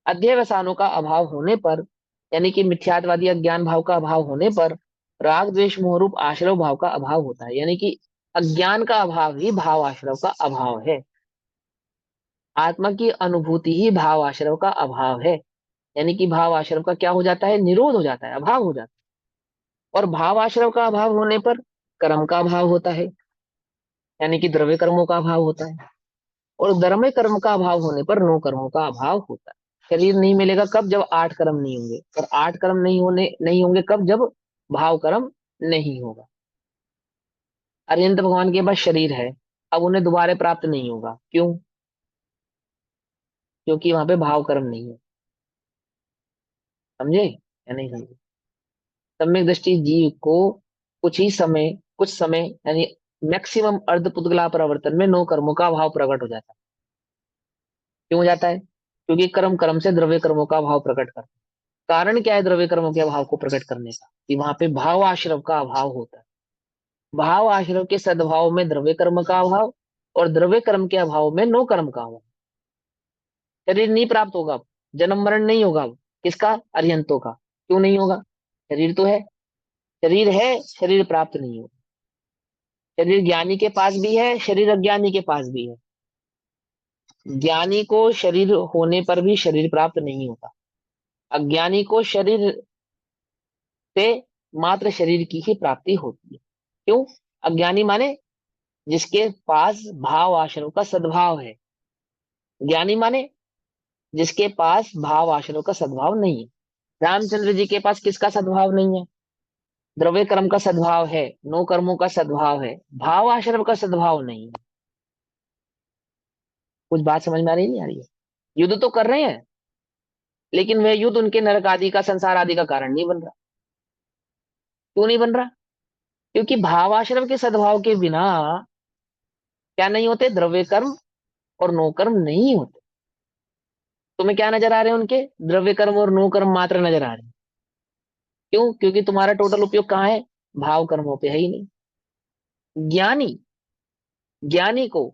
अध्यवसानों का अभाव होने पर, यानी कि मिथ्यात्वादी अज्ञान भाव का अभाव होने पर राग द्वेष मोह रूप आश्रव भाव का अभाव होता है। यानी कि अज्ञान का अभाव ही भाव आश्रव का अभाव है। आत्मा की अनुभूति ही भाव आश्रव का अभाव है। यानी कि भाव आश्रव का क्या हो जाता है, निरोध हो जाता है, अभाव हो जाता है। और भाव आश्रव का अभाव होने पर कर्म का अभाव होता है, यानी कि द्रव्य कर्मों का अभाव होता है। और द्रव्य कर्म का अभाव होने पर नो कर्मों का अभाव होता है। शरीर नहीं मिलेगा कब, जब आठ कर्म नहीं होंगे। और आठ कर्म नहीं होंगे कब, जब भाव कर्म नहीं होगा। अरिहंत भगवान के पास शरीर है, अब उन्हें दोबारा प्राप्त नहीं होगा, क्यों, क्योंकि वहां पे भाव कर्म नहीं है। समझे या नहीं समझे। सम्यक दृष्टि जीव को कुछ समय यानी मैक्सिमम अर्ध पुद्गला परावर्तन में नो कर्मों का अभाव प्रकट हो जाता है। क्यों हो जाता है, क्योंकि कर्म कर्म से द्रव्य कर्मों का अभाव प्रकट करता है। कारण क्या है द्रव्य कर्मों के अभाव को प्रकट करने का, कि वहां पे भाव आश्रव का अभाव होता है। भाव आश्रव के सद्भाव में द्रव्य कर्म का अभाव, और द्रव्य कर्म के अभाव में नो कर्म का अभाव। शरीर नहीं प्राप्त होगा अब, जन्म मरण नहीं होगा अब, किसका, अरिहंतों का। क्यों नहीं होगा, शरीर तो है, शरीर है, शरीर प्राप्त नहीं होगा। शरीर ज्ञानी के पास भी है, शरीर अज्ञानी के पास भी है। ज्ञानी को शरीर होने पर भी शरीर प्राप्त नहीं होता, अज्ञानी को शरीर से मात्र शरीर की ही प्राप्ति होती है। क्यों, अज्ञानी माने जिसके पास भाव आश्रव का सद्भाव है, ज्ञानी माने जिसके पास भाव आश्रव का सद्भाव नहीं है। रामचंद्र जी के पास किसका सद्भाव नहीं है, द्रव्य कर्म का सद्भाव है, नो कर्मों का सद्भाव है, भाव आश्रव का सद्भाव नहीं है। कुछ बात समझ में आ रही नहीं आ रही है। युद्ध तो कर रहे हैं, लेकिन वह युद्ध उनके नरक आदि का, संसार आदि का कारण नहीं बन रहा। क्यों नहीं बन रहा, क्योंकि भावाश्रम के सद्भाव के बिना क्या नहीं होते, द्रव्य कर्म और नो कर्म नहीं होते। तुम्हें क्या नजर आ रहे हैं, उनके द्रव्य कर्म और नो कर्म मात्र नजर आ रहे हैं। क्यों, क्योंकि तुम्हारा टोटल उपयोग कहाँ है, भाव कर्मों पे है ही नहीं। ज्ञानी, ज्ञानी को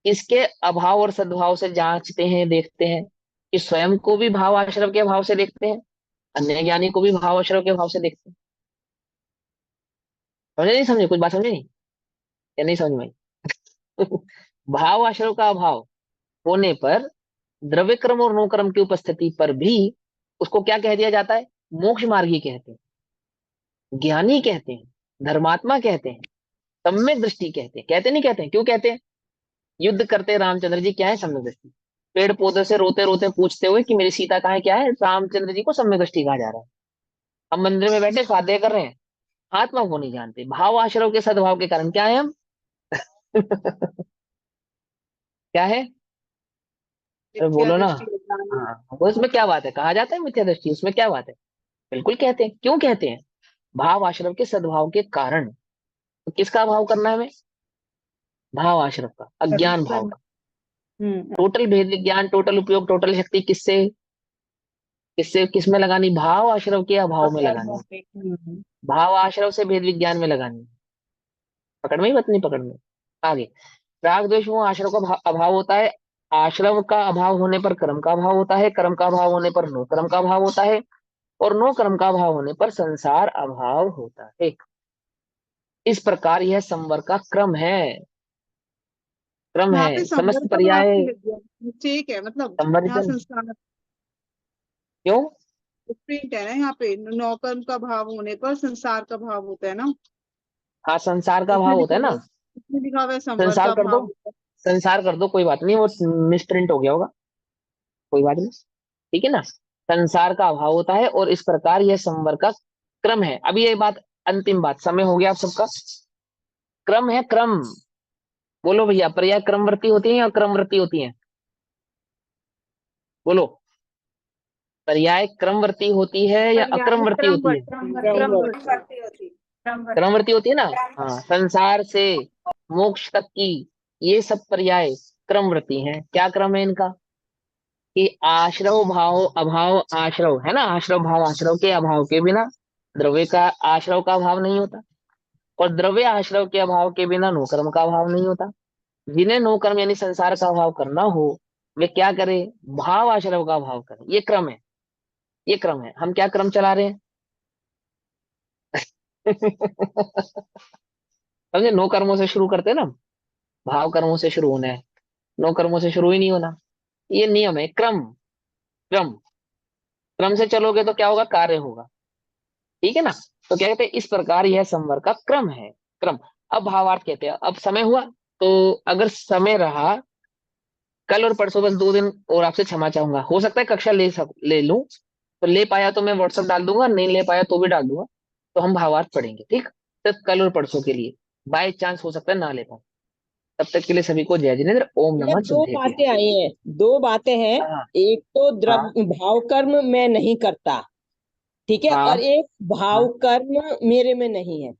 इसके अभाव और सद्भाव से जांचते हैं, देखते हैं, कि स्वयं को भी भाव आश्रव के भाव से देखते हैं, अन्य ज्ञानी को भी भाव आश्रव के भाव से देखते हैं। समझे नहीं समझे, कुछ बात समझे नहीं या नहीं समझ में आई? भाव आश्रव का अभाव होने पर, द्रव्य कर्म और नो कर्म की उपस्थिति पर भी उसको क्या कह दिया जाता है, मोक्ष मार्गी कहते हैं, ज्ञानी कहते हैं, धर्मात्मा कहते हैं, सम्यक दृष्टि कहते हैं। कहते नहीं कहते हैं, क्यों कहते हैं, युद्ध करते रामचंद्र जी क्या है, सम्यक दृष्टि। पेड़ पौधे से रोते रोते पूछते हुए कि मेरी सीता कहाँ है, क्या है, रामचंद्र जी को सम्यक दृष्टि कहा जा रहा है। हम मंदिर में बैठे स्वाध्याय कर रहे हैं, आत्मा को नहीं जानते, भाव आश्रव के सद्भाव के कारण क्या है हम। क्या है, अरे मिथ्या बोलो ना। दृष्टि अज्ञानी। हाँ, वो इसमें क्या बात है, कहा जाता है मिथ्या दृष्टि, उसमें क्या बात है। बिल्कुल कहते हैं, क्यों कहते हैं, भाव आश्रव के सद्भाव के कारण। तो किसका अभाव करना है हमें, भाव आश्रव का, अज्ञान भाव कर्म। का। टोटल भेद विज्ञान, टोटल उपयोग, टोटल शक्ति किससे, किससे किसमें लगानी, भाव आश्रव के अभाव में लगानी। कर्मों पे। भाव आश्रव से भेद विज्ञान में लगानी। पकड़ में ही बतनी, पकड़ में। आगे, राग द्वेष मोह आश्रव का अभाव होता है। आश्रव का अभाव होने पर कर्म का अभाव होता है, कर्म का अभाव होने पर नो कर्म का अभाव होता है, और नो कर्म का अभाव होने पर संसार अभाव होता है। इस प्रकार यह संवर का क्रम है, क्रम यहाँ है, पे संवर समस्त का भाव पर्याय की मिस्टेक है, मतलब यहाँ संवर्जन। संस्कार। क्यों, प्रिंट है ना यहाँ पे, नौकर्म का भाव होने पर संसार का भाव होता है ना। हाँ, संसार का इसमें भाव होता लिखा है हुआ ना। है, इसमें लिखा हुआ है संवर संसार का कर दो, भाव होता संसार कर दो, कोई बात नहीं, वो मिसप्रिंट हो गया होगा, कोई बात नहीं। ठीक है ना, संसार का अभाव होता है और इस प्रकार यह संवर का क्रम है। अभी ये बात, अंतिम बात, समय हो गया आप सबका। क्रम है, क्रम। बोलो भैया, पर्याय क्रमवृत्ति होती है या क्रमवृत्ति होती है? बोलो, पर्याय क्रमवृत्ति होती है या पर्याय अक्रमवृत्ति होती है? क्रमवती। क्रमवृत्ति होती है ना। हाँ, संसार से मोक्ष तक की ये सब पर्याय क्रमवृत्ति हैं। क्या क्रम है इनका? कि आश्रव भाव अभाव आश्रव है ना, आश्रव भाव आश्रव के अभाव के बिना द्रव्य का आश्रव का अभाव नहीं होता, और द्रव्य आश्रव के अभाव के बिना नो कर्म का अभाव नहीं होता। जिन्हें नो कर्म यानी संसार का अभाव करना हो, वे क्या करें? भाव आश्रव का अभाव करें। ये क्रम है, ये क्रम है। हम क्या क्रम चला रहे हैं? समझे? नो कर्मों से शुरू करते हैं ना, भाव कर्मों से शुरू होना है, नो कर्मों से शुरू ही नहीं होना। ये नियम है, क्रम। क्रम, क्रम से चलोगे तो क्या होगा? कार्य होगा। ठीक है ना। तो क्या कहते हैं, इस प्रकार यह संवर का क्रम है, क्रम। अब भावार्थ कहते हैं। अब समय हुआ, तो अगर समय रहा, कल और परसों बस 2 दिन और आपसे क्षमा चाहूंगा। हो सकता है कक्षा ले लूं, तो ले पाया तो मैं व्हाट्सएप डाल दूंगा, नहीं ले पाया तो भी डाल दूंगा। तो हम भावार्थ पढ़ेंगे, ठीक? तो कल और परसों के लिए बाय चांस हो सकता है ना ले पाऊं। तब तक के लिए सभी को जय जिनेन्द्र, ओम भैया नमः दो सिद्धेभ्य। बातें आई हैं, दो बातें हैं। हाँ एक तो हाँ द्रव्य भाव कर्म मैं नहीं करता, ठीक है, हाँ और एक हाँ भाव कर्म मेरे में नहीं है।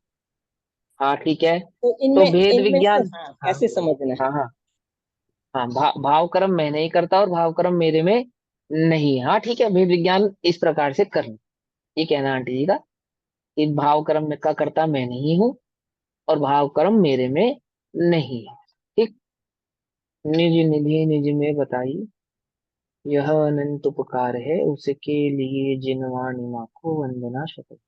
हाँ, ठीक है। तो तो इनमें भेद इनमें से विज्ञान, हाँ हाँ कैसे समझना है? हाँ हाँ हाँ, भाव कर्म मैं नहीं करता और भाव कर्म मेरे में नहीं है। हाँ ठीक है, भेद विज्ञान इस प्रकार से करना, ये कहना आंटी जी का, कि भाव कर्म का कर्ता मैं नहीं हूँ और भाव कर्म मेरे में नहीं है। ठीक। निज निधि निज में बताई, यह अनंत उपकार है उसके लिए जिनवाणी माँ को वंदना शतक।